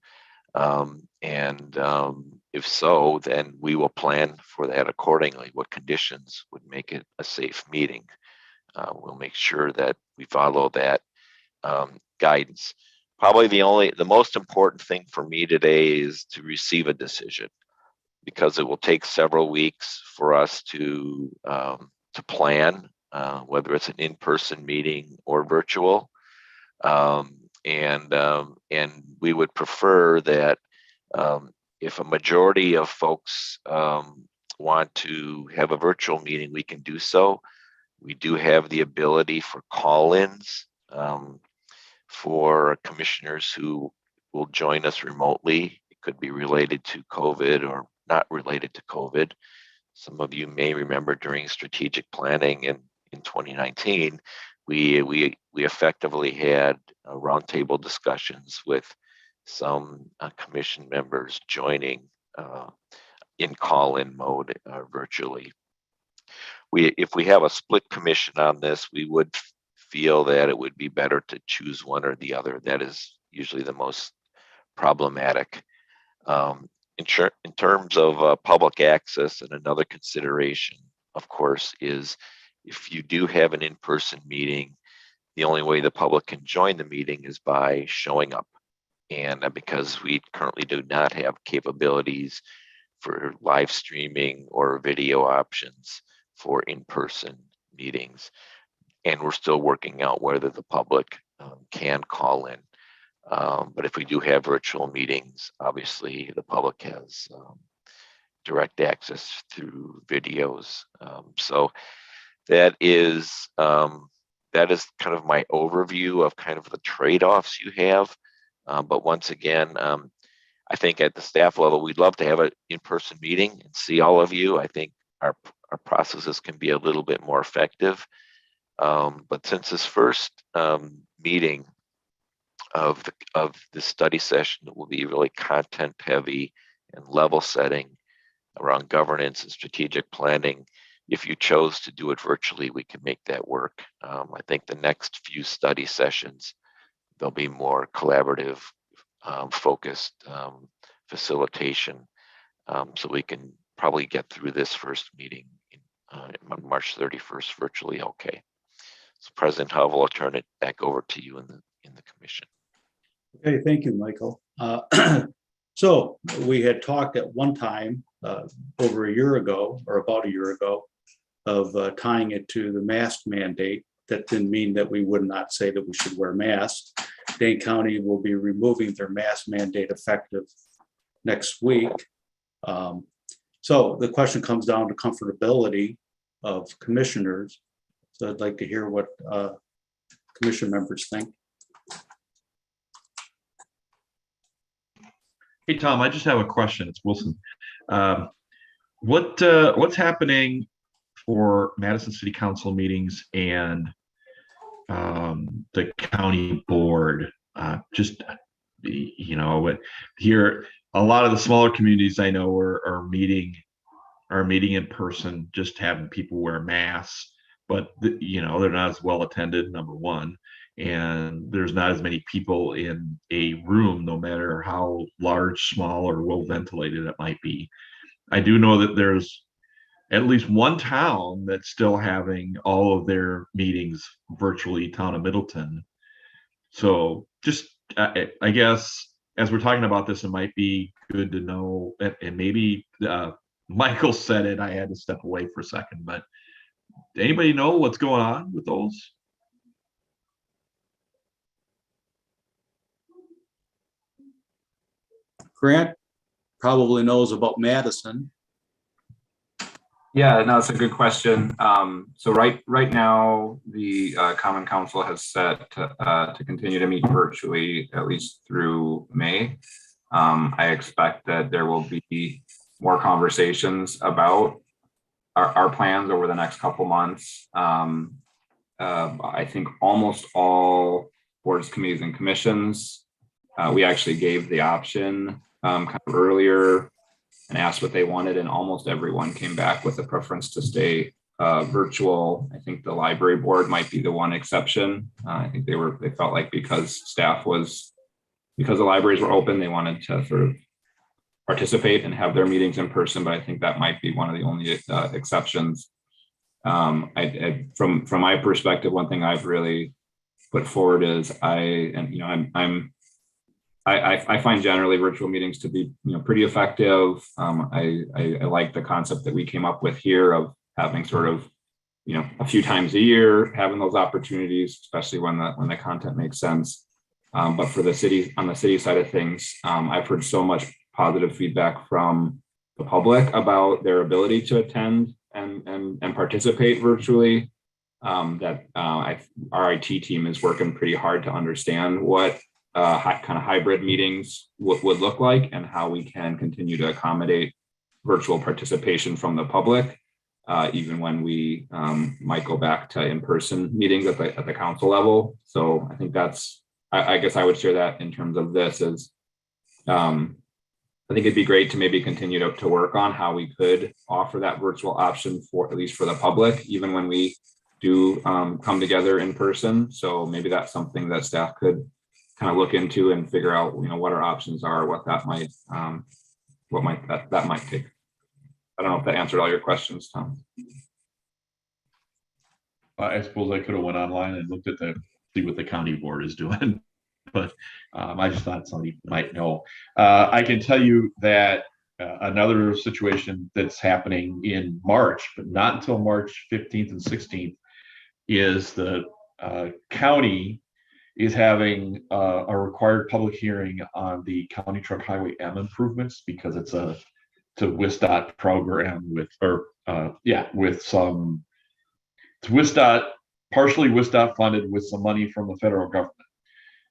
If so, then we will plan for that accordingly. What conditions would make it a safe meeting? We'll make sure that we follow that guidance. Probably the most important thing for me today is to receive a decision, because it will take several weeks for us to plan, whether it's an in-person meeting or virtual. And we would prefer that If a majority of folks want to have a virtual meeting, we can do so. We do have the ability for call-ins for commissioners who will join us remotely. It could be related to COVID or not related to COVID. Some of you may remember during strategic planning in 2019, we effectively had roundtable discussions with some commission members joining in call-in mode virtually. If we have a split commission on this, we would feel that it would be better to choose one or the other. That is usually the most problematic. In terms of public access, and another consideration, of course, is if you do have an in-person meeting, the only way the public can join the meeting is by showing up. And because we currently do not have capabilities for live streaming or video options for in-person meetings, and we're still working out whether the public can call in. But if we do have virtual meetings, obviously the public has direct access through videos. So that is kind of my overview of kind of the trade-offs you have. But once again, I think at the staff level, we'd love to have an in-person meeting and see all of you. I think our processes can be a little bit more effective. But since this first meeting of the study session will be really content heavy and level setting around governance and strategic planning, if you chose to do it virtually, we can make that work. I think the next few study sessions, there'll be more collaborative, focused facilitation. So we can probably get through this first meeting on March 31st virtually okay. So President Hovell, I'll turn it back over to you in the commission. Okay, thank you, Michael. So we had talked at one time over a year ago, or about a year ago, of tying it to the mask mandate. That didn't mean that we would not say that we should wear masks. Dane County will be removing their mask mandate effective next week. So the question comes down to comfortability of commissioners. So I'd like to hear what commission members think. Hey, Tom, I just have a question. It's Wilson. What's happening for Madison City Council meetings and the county board? Here, a lot of the smaller communities I know are meeting in person, just having people wear masks, but they're not as well attended, number one. And there's not as many people in a room, no matter how large, small, or well ventilated it might be. I do know that there's at least one town that's still having all of their meetings virtually, town of Middleton. So just, I guess, as we're talking about this, it might be good to know, and maybe Michael said it, I had to step away for a second, but anybody know what's going on with those? Grant probably knows about Madison. Yeah, no, it's a good question. So right now, the Common Council has set to continue to meet virtually at least through May. I expect that there will be more conversations about our plans over the next couple months. I think almost all boards, committees, and commissions, we actually gave the option kind of earlier and asked what they wanted, and almost everyone came back with a preference to stay virtual. I think the library board might be the one exception. I think they felt like because the libraries were open, they wanted to sort of participate and have their meetings in person, but I think that might be one of the only exceptions. From my perspective, one thing I've really put forward is I find generally virtual meetings to be pretty effective. I like the concept that we came up with here of having sort of a few times a year, having those opportunities, especially when the content makes sense. But for the city, on the city side of things, I've heard so much positive feedback from the public about their ability to attend and participate virtually. Our IT team is working pretty hard to understand what kind of hybrid meetings would look like and how we can continue to accommodate virtual participation from the public, even when we might go back to in-person meetings at the council level. So I think I guess I would share that in terms of this is, I think it'd be great to maybe continue to work on how we could offer that virtual option for at least for the public, even when we do come together in person. So maybe that's something that staff could kind of look into and figure out, what our options are, what that might, that might take. I don't know if that answered all your questions, Tom. I suppose I could have went online and looked at see what the county board is doing, but I just thought somebody might know. I can tell you that another situation that's happening in March, but not until March 15th and 16th, is the county is having a required public hearing on the County Truck Highway M improvements because it's a WISDOT program with some, it's WISDOT, partially WISDOT funded with some money from the federal government.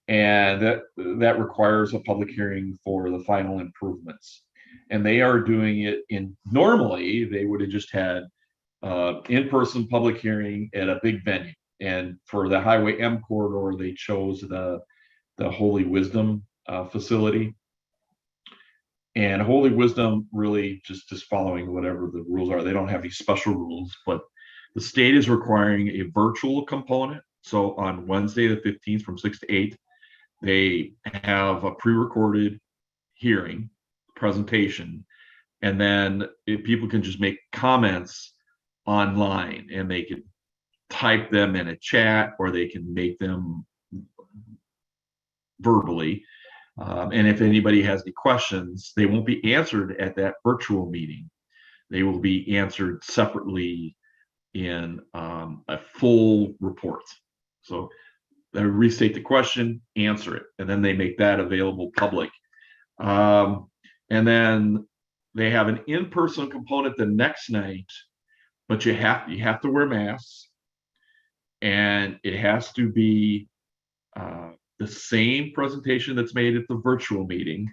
And that requires a public hearing for the final improvements. And they are doing it normally they would have just had in-person public hearing at a big venue. And for the Highway M corridor, they chose the Holy Wisdom facility. And Holy Wisdom really just following whatever the rules are. They don't have any special rules, but the state is requiring a virtual component. So on Wednesday, the 15th from 6 to 8, they have a pre-recorded hearing presentation. And then people can just make comments online and they can type them in a chat or they can make them verbally. And if anybody has any questions, they won't be answered at that virtual meeting. They will be answered separately in a full report. So they restate the question, answer it, and then they make that available public. And then they have an in-person component the next night, but you have to wear masks, and it has to be the same presentation that's made at the virtual meeting,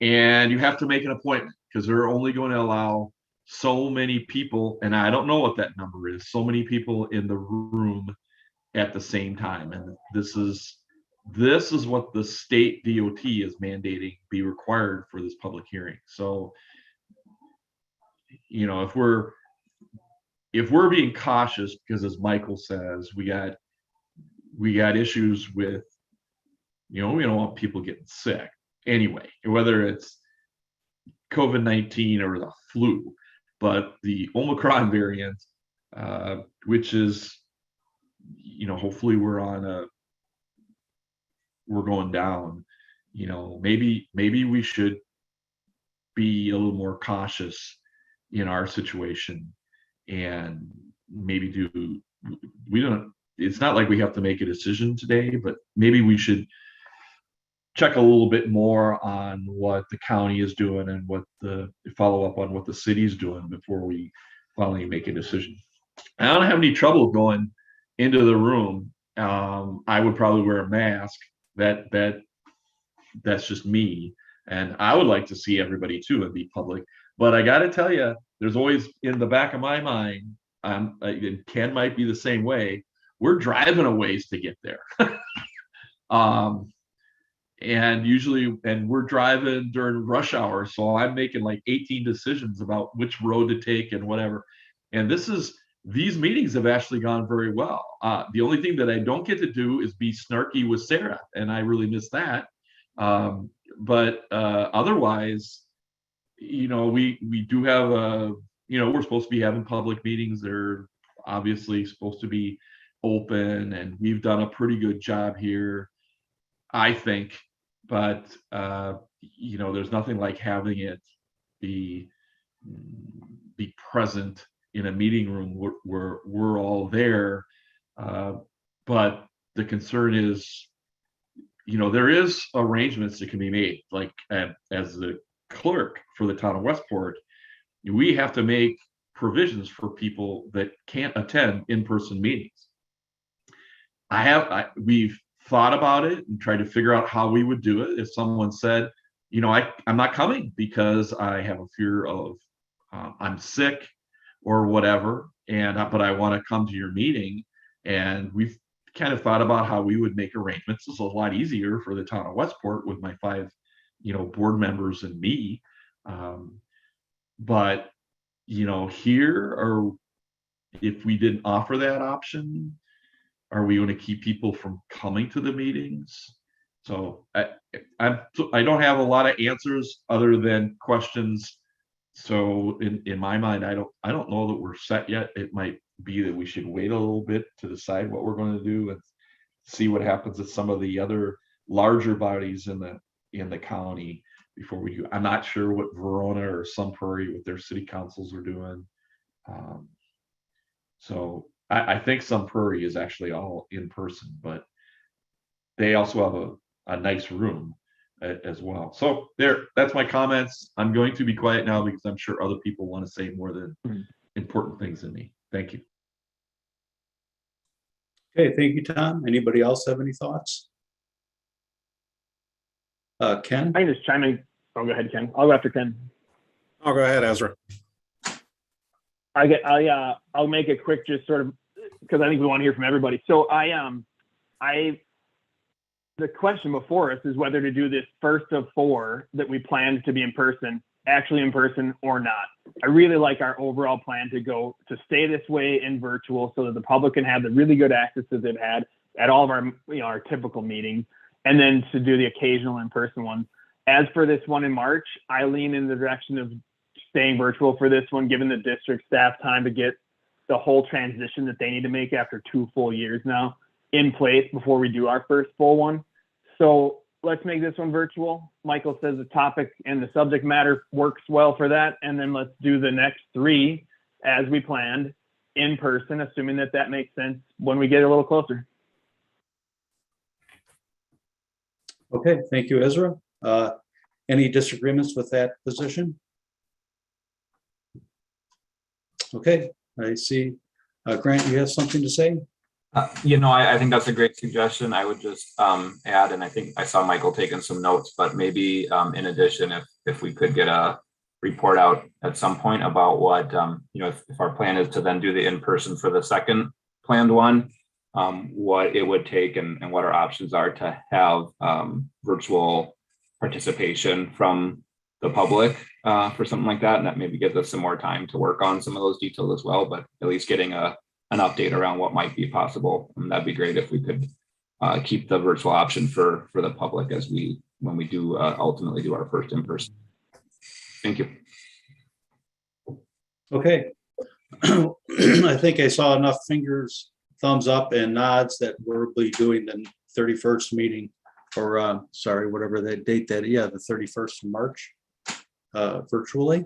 and you have to make an appointment because they're only going to allow so many people, and I don't know what that number is, so many people in the room at the same time. And this is what the state DOT is mandating be required for this public hearing. So, if we're being cautious, because as Michael says, we got issues with, we don't want people getting sick anyway, whether it's COVID-19 or the flu, but the Omicron variant, which is, hopefully we're going down, maybe we should be a little more cautious in our situation and maybe it's not like we have to make a decision today, but maybe we should check a little bit more on what the county is doing and follow up on what the city's doing before we finally make a decision. I don't have any trouble going into the room. I would probably wear a mask. That's just me. And I would like to see everybody too and be public. But I got to tell you, there's always in the back of my mind, and Ken might be the same way, we're driving a ways to get there. And we're driving during rush hour. So I'm making like 18 decisions about which road to take and whatever. And these meetings have actually gone very well. The only thing that I don't get to do is be snarky with Sara, and I really miss that. But otherwise, we do have we're supposed to be having public meetings. They're obviously supposed to be open, and we've done a pretty good job here, I think. But there's nothing like having it be present in a meeting room where we're all there. But the concern is, there is arrangements that can be made, like as the clerk for the town of Westport, we have to make provisions for people that can't attend in-person meetings. We've thought about it and tried to figure out how we would do it. If someone said, I'm not coming because I have a fear of I'm sick or whatever, but I want to come to your meeting, and we've kind of thought about how we would make arrangements. It's a lot easier for the town of Westport with my 5, board members and me. But here, or if we didn't offer that option, are we going to keep people from coming to the meetings? So I don't have a lot of answers other than questions. So in my mind, I don't know that we're set yet. It might be that we should wait a little bit to decide what we're going to do and see what happens at some of the other larger bodies in the county before we do. I'm not sure what Verona or Sun Prairie with their city councils are doing. So I think Sun Prairie is actually all in person, but they also have a nice room as well. So that's my comments. I'm going to be quiet now because I'm sure other people want to say more than important things than me. Thank you. Okay, thank you, Tom. Anybody else have any thoughts? Ken? I can just chime in. Oh, go ahead, Ken. I'll go after Ken. I'll go ahead, Ezra. I'll make it quick, just sort of, because I think we want to hear from everybody. So the question before us is whether to do this first of 4 that we planned to be in person, actually in person or not. I really like our overall plan to stay this way in virtual so that the public can have the really good access that they've had at all of our, our typical meetings, and then to do the occasional in-person one. As for this one in March, I lean in the direction of staying virtual for this one, given the district staff time to get the whole transition that they need to make after 2 full years now in place before we do our first full one. So let's make this one virtual. Michael says the topic and the subject matter works well for that. And then let's do the next 3 as we planned in person, assuming that makes sense when we get a little closer. Okay, thank you, Ezra. Any disagreements with that position? Okay, I see. Grant, you have something to say? I think that's a great suggestion. I would just add, and I think I saw Michael taking some notes, but maybe in addition, if we could get a report out at some point about what, if our plan is to then do the in-person for the second planned one, what it would take and what our options are to have virtual participation from the public for something like that. And that maybe gives us some more time to work on some of those details as well, but at least getting an update around what might be possible. And that'd be great if we could keep the virtual option for the public when we do ultimately do our first in-person. Thank you. Okay. I think I saw enough fingers, thumbs up and nods that we'll be doing the 31st meeting, or whatever that date the 31st of March virtually.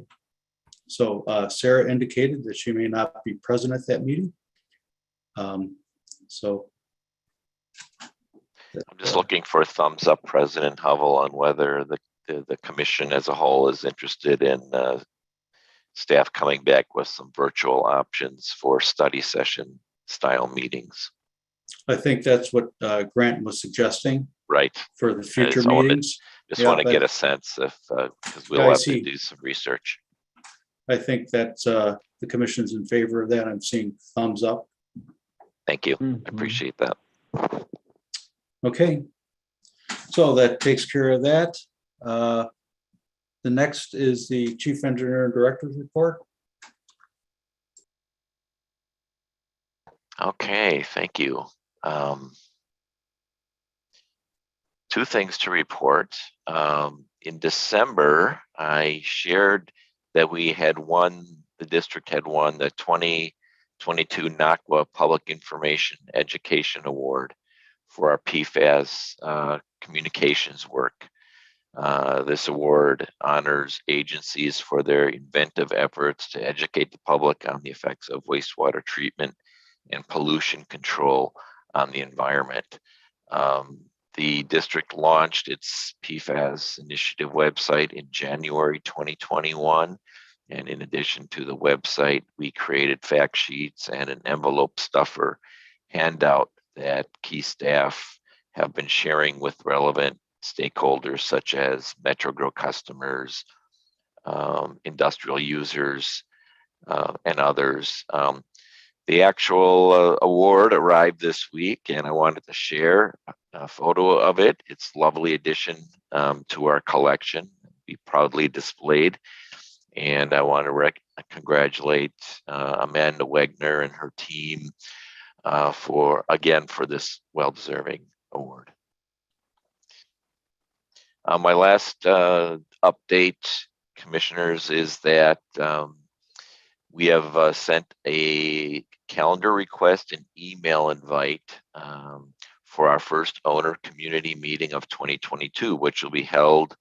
So Sara indicated that she may not be present at that meeting. I'm just looking for a thumbs up, President Hovell, on whether the commission as a whole is interested in staff coming back with some virtual options for study session style meetings. I think that's what Grant was suggesting. Right. For the future meetings. Just want to get a sense if, because we'll have to do some research. I think that the commission's in favor of that. I'm seeing thumbs up. Thank you. I appreciate that. Okay. So that takes care of that. The next is the Chief Engineer and Director's report. Okay, thank you. 2 things to report. In December, I shared that the district had won the 2022 NACWA Public Information Education Award for our PFAS communications work. This award honors agencies for their inventive efforts to educate the public on the effects of wastewater treatment and pollution control on the environment. The district launched its PFAS initiative website in January 2021. And in addition to the website, we created fact sheets and an envelope stuffer handout that key staff have been sharing with relevant stakeholders such as MetroGrow customers, industrial users, and others. The actual award arrived this week, and I wanted to share a photo of it. It's a lovely addition to our collection, be proudly displayed. And I want to congratulate Amanda Wegner and her team for this well-deserving award. My last update, commissioners, is that we have sent a calendar request and email invite for our first owner community meeting of 2022, which will be held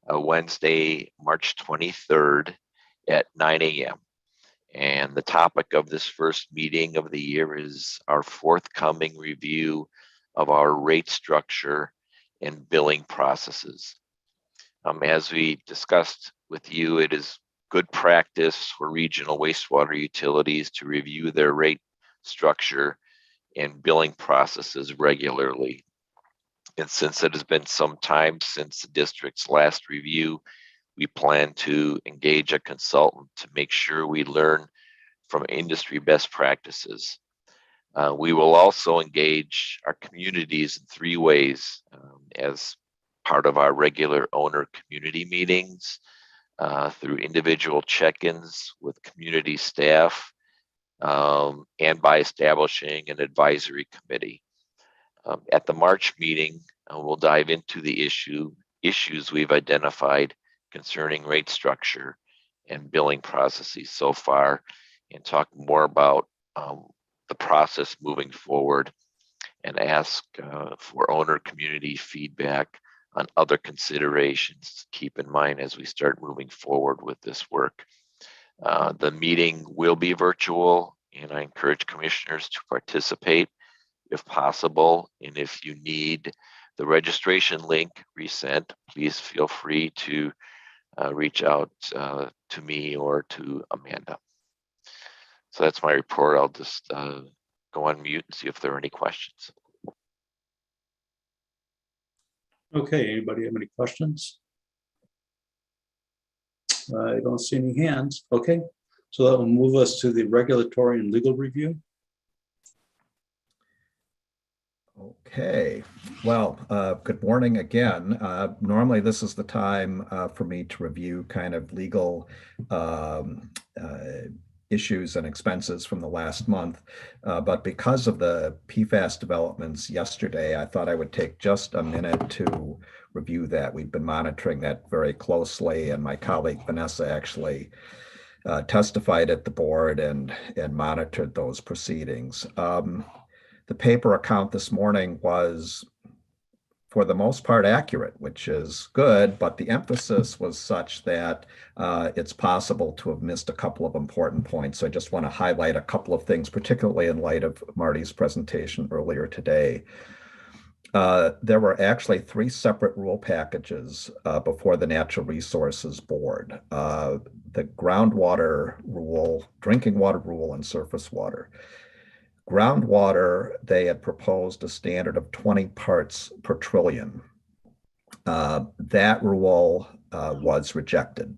Wednesday, March 23rd at 9 a.m. And the topic of this first meeting of the year is our forthcoming review of our rate structure and billing processes. As we discussed with you, it is good practice for regional wastewater utilities to review their rate structure and billing processes regularly. And since it has been some time since the district's last review, we plan to engage a consultant to make sure we learn from industry best practices. We will also engage our communities in 3 ways as part of our regular owner community meetings, through individual check-ins with community staff, and by establishing an advisory committee. At the March meeting, we'll dive into the issues we've identified concerning rate structure and billing processes so far, and talk more about the process moving forward, and ask for owner community feedback on other considerations to keep in mind as we start moving forward with this work. The meeting will be virtual, and I encourage commissioners to participate if possible. And if you need the registration link resent, please feel free to reach out to me or to Amanda. So that's my report. I'll just go on mute and see if there are any questions. Okay, anybody have any questions? I don't see any hands. Okay, so that will move us to the regulatory and legal review. Okay, well, good morning again. Normally this is the time for me to review kind of legal issues and expenses from the last month. But because of the PFAS developments yesterday, I thought I would take just a minute to review that. We've been monitoring that very closely, and my colleague Vanessa actually testified at the board and monitored those proceedings. The paper account this morning was, for the most part, accurate, which is good, but the emphasis was such that it's possible to have missed a couple of important points. So I just want to highlight a couple of things, particularly in light of Marty's presentation earlier today. There were actually 3 separate rule packages before the Natural Resources Board: the groundwater rule, drinking water rule, and surface water. Groundwater, they had proposed a standard of 20 parts per trillion. That rule was rejected.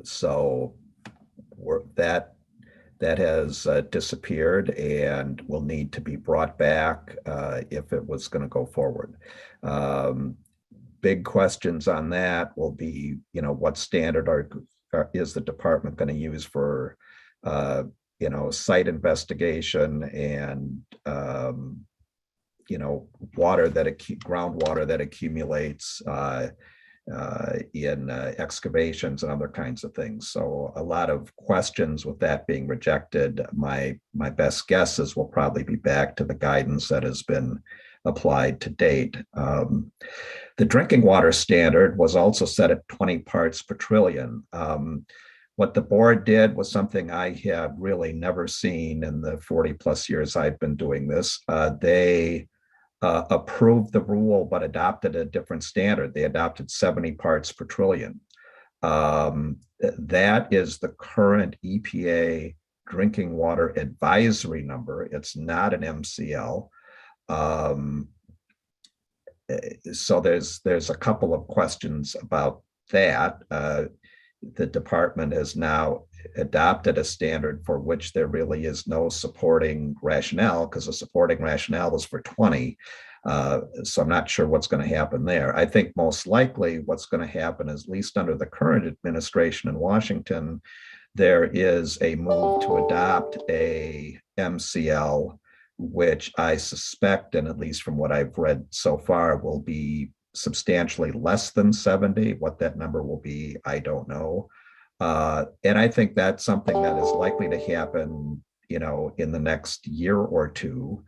So that has disappeared and will need to be brought back if it was going to go forward. Big questions on that will be, what standard is the department going to use for site investigation and groundwater that accumulates in excavations and other kinds of things. So a lot of questions with that being rejected. My best guess is we'll probably be back to the guidance that has been applied to date. The drinking water standard was also set at 20 parts per trillion. What the board did was something I have really never seen in the 40 plus years I've been doing this. They approved the rule but adopted a different standard. They adopted 70 parts per trillion. That is the current EPA drinking water advisory number. It's not an MCL. So there's a couple of questions about that. The department has now adopted a standard for which there really is no supporting rationale, because the supporting rationale was for 20. So I'm not sure what's going to happen there. I think most likely what's going to happen is, at least under the current administration in Washington, there is a move to adopt a MCL, which I suspect, and at least from what I've read so far, will be substantially less than 70. What that number will be, I don't know. And I think that's something that is likely to happen, in the next year or two.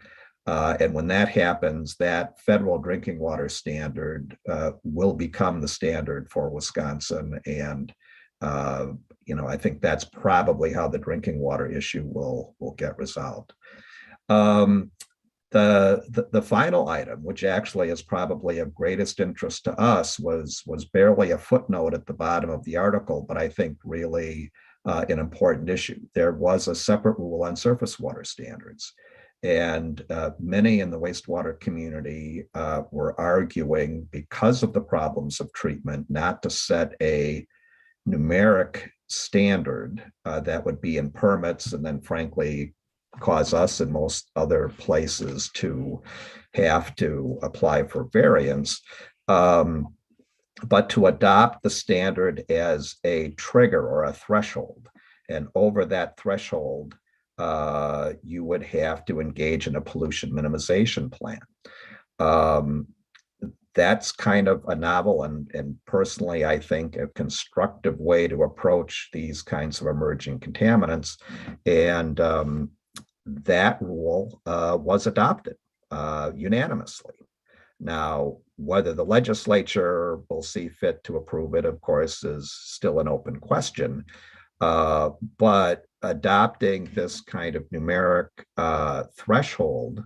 And when that happens, that federal drinking water standard will become the standard for Wisconsin. And, I think that's probably how the drinking water issue will get resolved. The final item, which actually is probably of greatest interest to us, was barely a footnote at the bottom of the article, but I think really an important issue. There was a separate rule on surface water standards, and many in the wastewater community were arguing, because of the problems of treatment, not to set a numeric standard that would be in permits, and then frankly cause us and most other places to have to apply for variance, but to adopt the standard as a trigger or a threshold. And over that threshold, you would have to engage in a pollution minimization plan. That's kind of a novel and personally, I think, a constructive way to approach these kinds of emerging contaminants. And that rule was adopted unanimously. Now, whether the legislature will see fit to approve it, of course, is still an open question. But adopting this kind of numeric threshold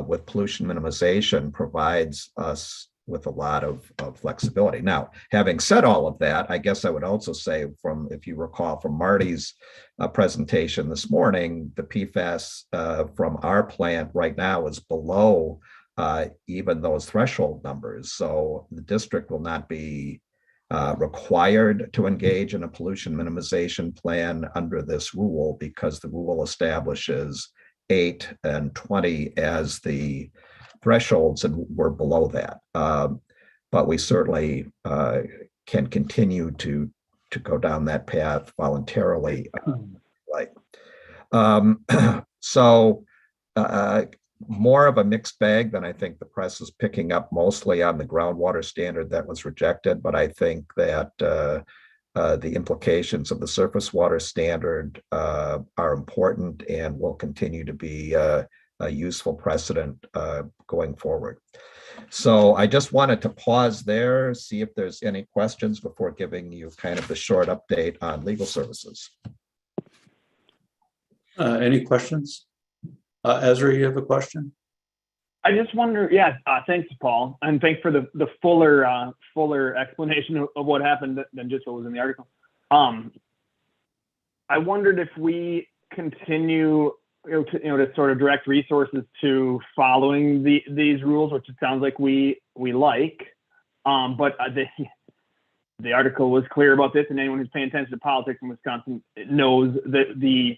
with pollution minimization provides us with a lot of flexibility. Now, having said all of that, I guess I would also say, if you recall from Marty's presentation this morning, the PFAS from our plant right now is below even those threshold numbers. So the district will not be required to engage in a pollution minimization plan under this rule, because the rule establishes 8 and 20 as the thresholds, and we're below that. But we certainly can continue to go down that path voluntarily. So more of a mixed bag than I think the press is picking up, mostly on the groundwater standard that was rejected. But I think that the implications of the surface water standard are important and will continue to be a useful precedent going forward. So I just wanted to pause there, see if there's any questions before giving you kind of the short update on legal services. Any questions? Ezra, you have a question? I just wonder, thanks, Paul, and thanks for the fuller explanation of what happened than just what was in the article. I wondered if we continue, to sort of direct resources to following these rules, which it sounds like we like, but the article was clear about this, and anyone who's paying attention to politics in Wisconsin knows that the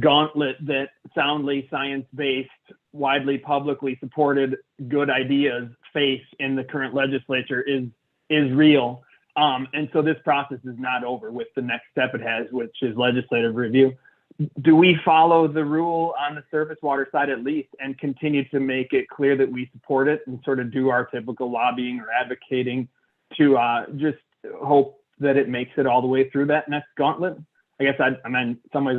gauntlet that soundly science-based, widely publicly supported good ideas face in the current legislature is real. And so this process is not over with the next step it has, which is legislative review. Do we follow the rule on the surface water side at least, and continue to make it clear that we support it, and sort of do our typical lobbying or advocating to just hope that it makes it all the way through that next gauntlet? I guess I mean, in some ways,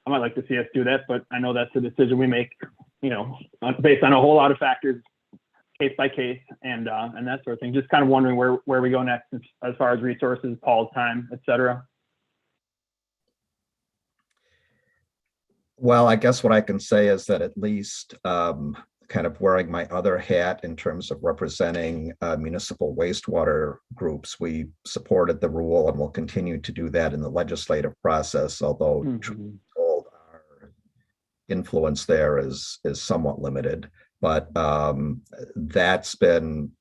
I might like to see us do that, but I know that's a decision we make, based on a whole lot of factors, case by case, and that sort of thing. Just kind of wondering where we go next as far as resources, Paul's time, et cetera. Well, I guess what I can say is that at least kind of wearing my other hat in terms of representing municipal wastewater groups. We supported the rule and will continue to do that in the legislative process, although told our influence there is somewhat limited. But that's been,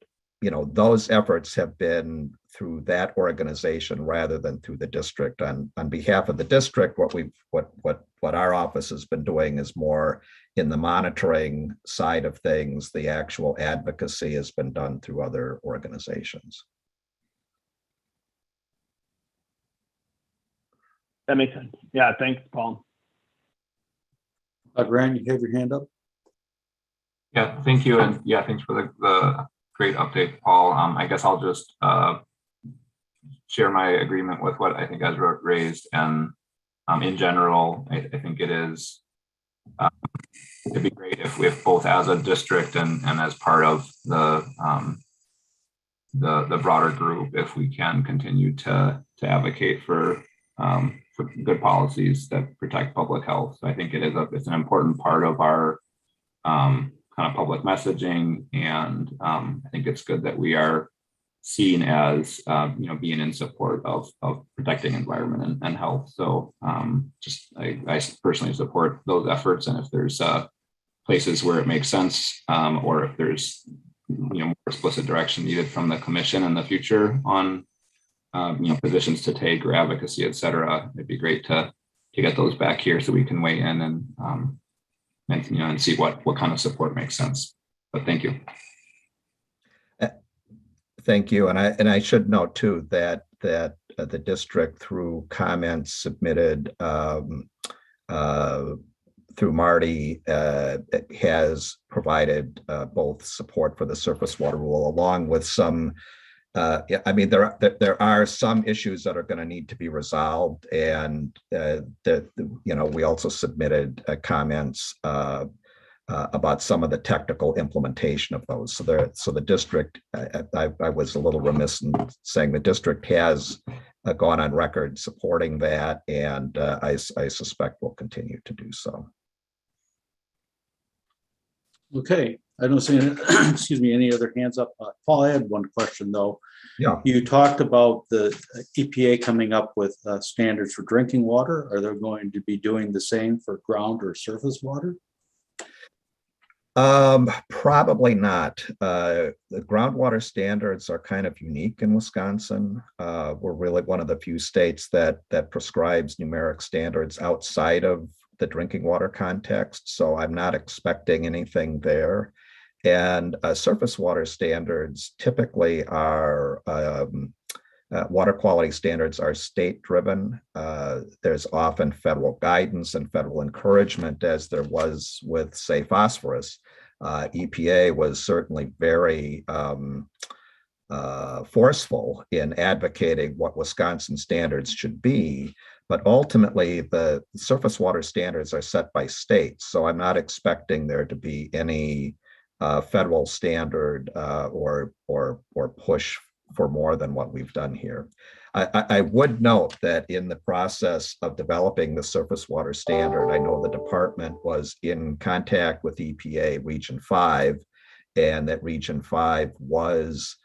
those efforts have been through that organization rather than through the district. On behalf of the district, what our office has been doing is more in the monitoring side of things. The actual advocacy has been done through other organizations. That makes sense. Yeah, thanks, Paul. Grant, you have your hand up? Yeah, thank you. And yeah, thanks for the great update, Paul. I guess I'll just share my agreement with what I think Ezra raised. And in general, I think it'd be great if both as a district and as part of the broader group, if we can continue to advocate for good policies that protect public health. I think it's an important part of our kind of public messaging, and I think it's good that we are seen as being in support of protecting environment and health. So I personally support those efforts, and if there's places where it makes sense, or if there's more explicit direction needed from the commission in the future on positions to take or advocacy, et cetera, it'd be great to get those back here so we can weigh in and see what kind of support makes sense. But thank you. Thank you. And I should note too that the district, through comments submitted through Marty, has provided both support for the surface water rule, along with some there are some issues that are going to need to be resolved, and we also submitted comments about some of the technical implementation of those. So the district, I was a little remiss in saying the district has gone on record supporting that, and I suspect will continue to do so. Okay, I don't see any, any other hands up. Paul, I had one question though. Yeah. You talked about the EPA coming up with standards for drinking water. Are they going to be doing the same for ground or surface water? Probably not. The groundwater standards are kind of unique in Wisconsin. We're really one of the few states that prescribes numeric standards outside of the drinking water context. So I'm not expecting anything there. And surface water standards typically are water quality standards are state driven. There's often federal guidance and federal encouragement, as there was with, say, phosphorus. EPA was certainly very forceful in advocating what Wisconsin standards should be, but ultimately the surface water standards are set by states. So I'm not expecting there to be any federal standard or push for more than what we've done here. I would note that in the process of developing the surface water standard, I know the department was in contact with EPA Region 5, and that Region 5 was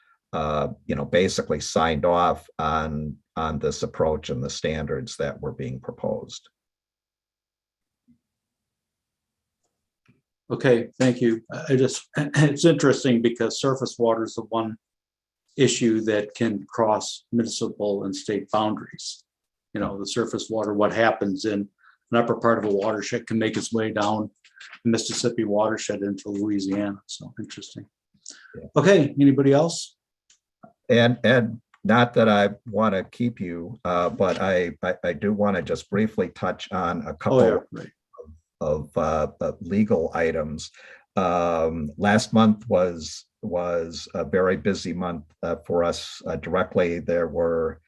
basically signed off on this approach and the standards that were being proposed. Okay, thank you. It's interesting because surface water is the one issue that can cross municipal and state boundaries. The surface water, what happens in an upper part of a watershed can make its way down the Mississippi watershed into Louisiana. So interesting. Yeah. Okay, anybody else? And not that I want to keep you, but I do want to just briefly touch on a couple of legal items. Last month was a very busy month for us directly. There were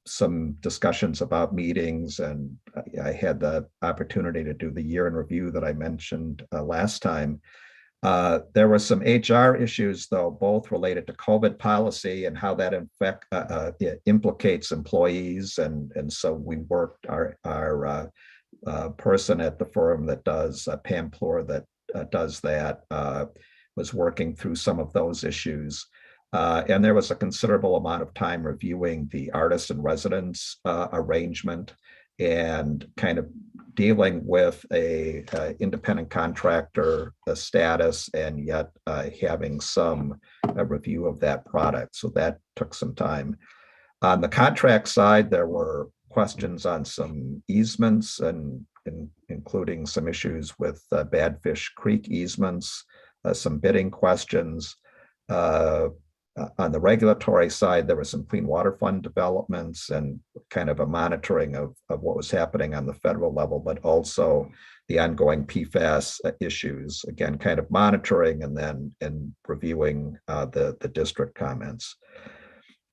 some discussions about meetings, and I had the opportunity to do the year in review that I mentioned last time. There were some HR issues, though, both related to COVID policy and how that implicates employees. And so we worked, our person at the firm that does Pam Plor, that does that, was working through some of those issues. And there was a considerable amount of time reviewing the artist in residence arrangement and kind of dealing with a independent contractor status, and yet having some review of that product. So that took some time. On the contract side, there were questions on some easements and including some issues with Badfish Creek easements, some bidding questions. On the regulatory side, there were some Clean Water Fund developments and kind of a monitoring of what was happening on the federal level, but also the ongoing PFAS issues, again, kind of monitoring and then reviewing the district comments.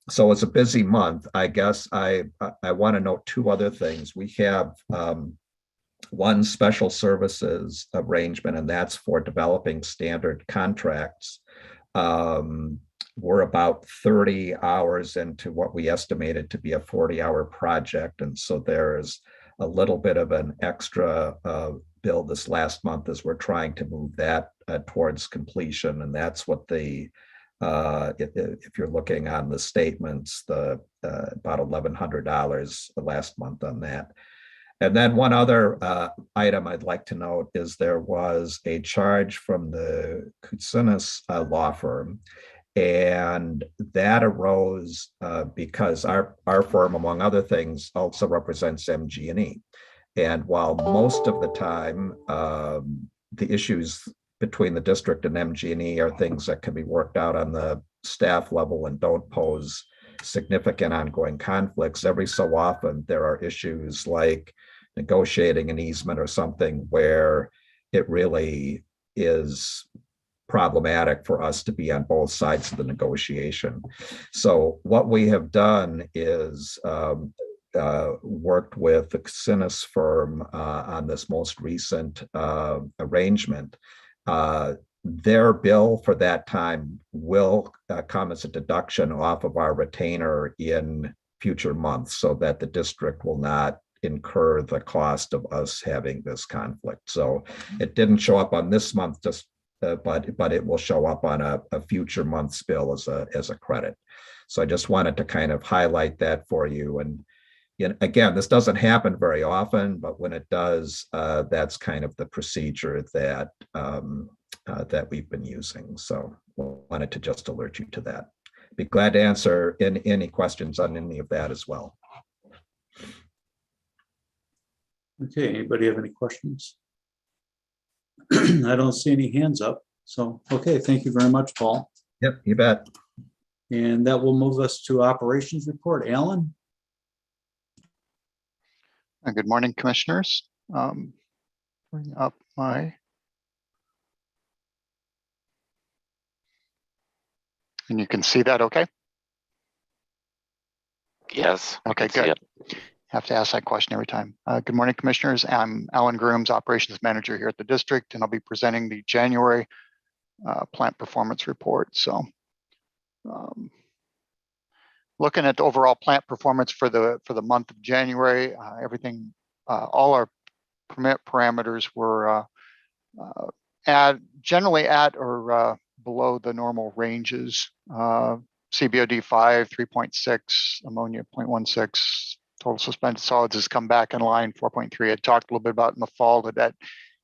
So it's a busy month. I guess I want to note two other things. We have one special services arrangement, and that's for developing standard contracts. We're about 30 hours into what we estimated to be a 40-hour project. And so there's a little bit of an extra bill this last month as we're trying to move that towards completion. And that's what the, if you're looking on the statements, the about $1,100 the last month on that. And then one other item I'd like to note is there was a charge from the Kutsinas law firm. And that arose because our firm, among other things, also represents MG&E. And while most of the time, the issues between the district and MG&E are things that can be worked out on the staff level and don't pose significant ongoing conflicts, every so often there are issues like negotiating an easement or something where it really is problematic for us to be on both sides of the negotiation. So what we have done is worked with the Kutsinas firm on this most recent arrangement. Their bill for that time will come as a deduction off of our retainer in future months so that the district will not incur the cost of us having this conflict. So it didn't show up on this month, just but it will show up on a future month's bill as a credit. So I just wanted to kind of highlight that for you. And again, this doesn't happen very often, but when it does, that's kind of the procedure that that we've been using. So wanted to just alert you to that. Be glad to answer any questions on any of that as well. Okay, anybody have any questions? I don't see any hands up. So, okay, thank you very much, Paul. Yep, you bet. And that will move us to operations report. Alan? Good morning, commissioners. Bring up my. And you can see that okay? Yes. Okay, good. Have to ask that question every time. Good morning, commissioners. I'm Alan Grooms, operations manager here at the district, and I'll be presenting the January plant performance report. So looking at the overall plant performance for the month of January, everything, all our permit parameters were generally at or below the normal ranges. CBOD 5, 3.6, ammonia 0.16, total suspended solids has come back in line, 4.3. I talked a little bit about in the fall that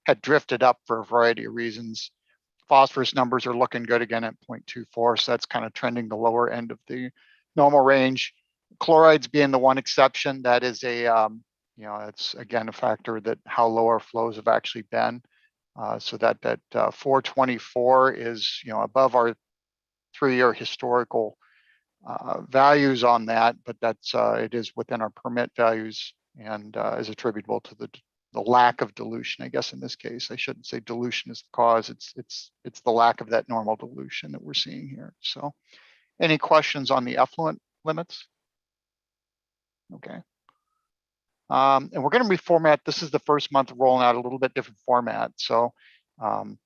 had drifted up for a variety of reasons. Phosphorus numbers are looking good again at 0.24, so that's kind of trending the lower end of the normal range. Chlorides being the one exception, that is it's again a factor that how low our flows have actually been. So that 424 is above our 3-year historical values on that, but that's it is within our permit values and is attributable to the lack of dilution. I guess in this case, I shouldn't say dilution is the cause. It's the lack of that normal dilution that we're seeing here. So, any questions on the effluent limits? Okay. And we're going to reformat. This is the first month rolling out a little bit different format. So on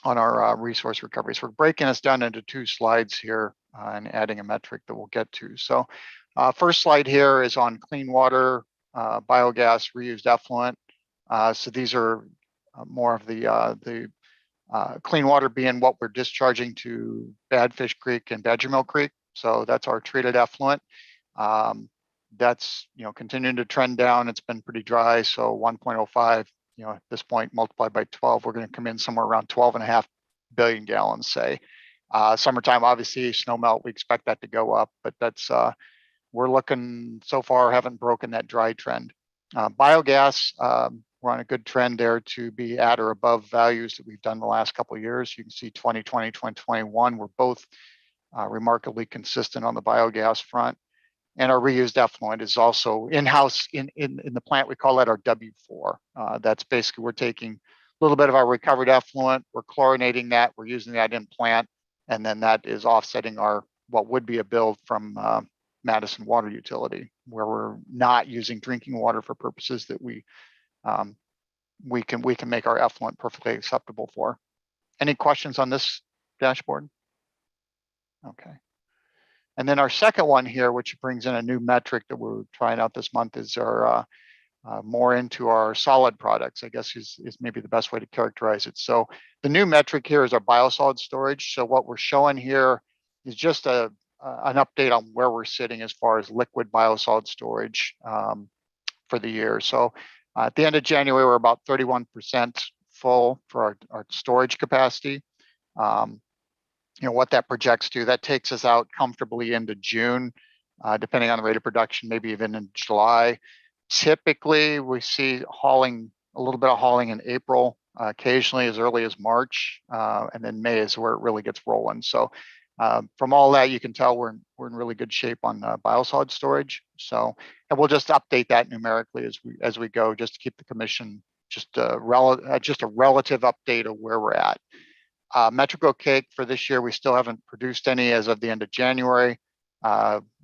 our resource recovery. So we're breaking this down into 2 slides here and adding a metric that we'll get to. So first slide here is on clean water, biogas, reused effluent. So these are more of the clean water being what we're discharging to Badfish Creek and Badger Mill Creek. So that's our treated effluent. That's, continuing to trend down. It's been pretty dry. So 1.05, at this point, multiplied by 12, we're going to come in somewhere around 12.5 billion gallons, say. Summertime, obviously, snow melt, we expect that to go up, but that's, we're looking so far, haven't broken that dry trend. Biogas, we're on a good trend there to be at or above values that we've done the last couple of years. You can see 2020, 2021, we're both remarkably consistent on the biogas front. And our reused effluent is also in-house in the plant. We call that our W4. That's basically, we're taking a little bit of our recovered effluent, we're chlorinating that, we're using that in plant, and then that is offsetting our, what would be a bill from Madison Water Utility, where we're not using drinking water for purposes that we can make our effluent perfectly acceptable for. Any questions on this dashboard? Okay. And then our second one here, which brings in a new metric that we're trying out this month, is our more into our solid products, I guess is maybe the best way to characterize it. So the new metric here is our biosolid storage. So what we're showing here is just an update on where we're sitting as far as liquid biosolid storage for the year. So at the end of January, we're about 31% full for our storage capacity. What that projects to, that takes us out comfortably into June, depending on the rate of production, maybe even in July. Typically, we see hauling, a little bit of hauling in April, occasionally as early as March, and then May is where it really gets rolling. So from all that, you can tell we're in really good shape on biosolid storage. So, and we'll just update that numerically as we go, just to keep the commission just a relative update of where we're at. Metrico cake for this year, we still haven't produced any as of the end of January.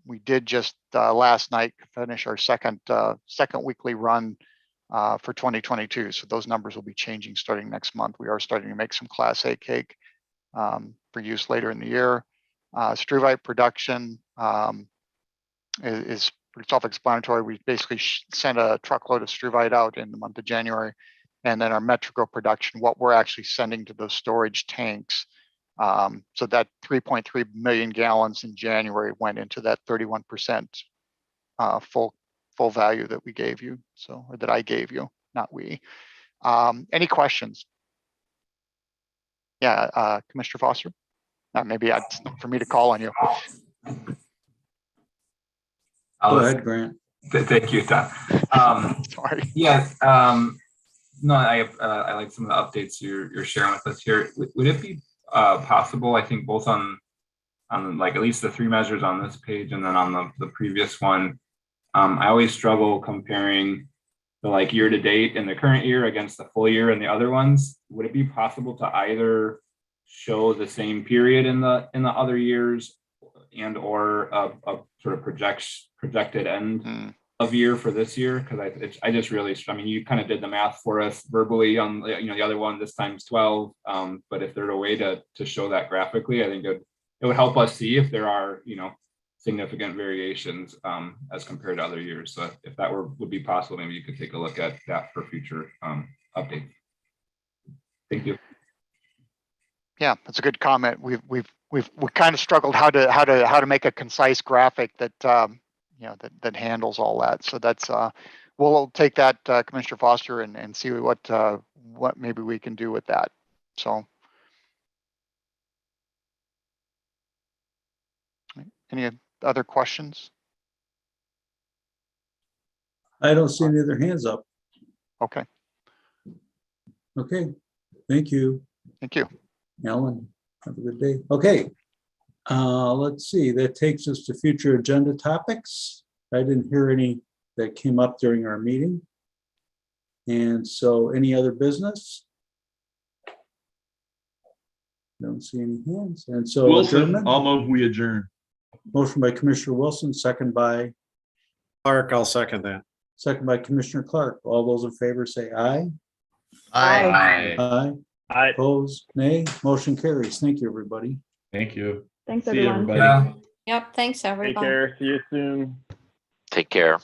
We did just last night finish our second weekly run for 2022. So those numbers will be changing starting next month. We are starting to make some Class A cake for use later in the year. Struvite production is pretty self-explanatory. We basically sent a truckload of struvite out in the month of January. And then our Metrico production, what we're actually sending to those storage tanks. So that 3.3 million gallons in January went into that 31% full value that we gave you. So, or that I gave you, not we. Any questions? Yeah, Commissioner Foster? Maybe it's for me to call on you. Go ahead, Grant. Thank you, Tom. Sorry. Yeah. No, I like some of the updates you're sharing with us here. Would it be possible, I think both on like at least the three measures on this page and then on the previous one, I always struggle comparing the like year to date in the current year against the full year in the other ones. Would it be possible to either show the same period in the other years and or a sort of projected end of year for this year? Because I just really, I mean, you kind of did the math for us verbally on the other one, this time's 12. But if there's a way to show that graphically, I think it would help us see if there are significant variations as compared to other years. So if that would be possible, maybe you could take a look at that for future updates. Thank you. Yeah, that's a good comment. We've kind of struggled how to make a concise graphic that that handles all that. So that's we'll take that, Commissioner Foster, and see what maybe we can do with that. So any other questions? I don't see any other hands up. Okay. Okay. Thank you. Thank you. Alan, have a good day. Okay. Let's see, that takes us to future agenda topics. I didn't hear any that came up during our meeting. And so any other business? Don't see any hands. And so Wilson, adjournment? I'll move we adjourn. Motion by Commissioner Wilson, second by Clark, I'll second that. Second by Commissioner Clark. All those in favor say aye. Aye. Aye. Opposed, nay. Motion carries. Thank you, everybody. Thank you. Thanks, See you, everyone. everybody. Yep, thanks, Take everybody. care. See you soon. Take care.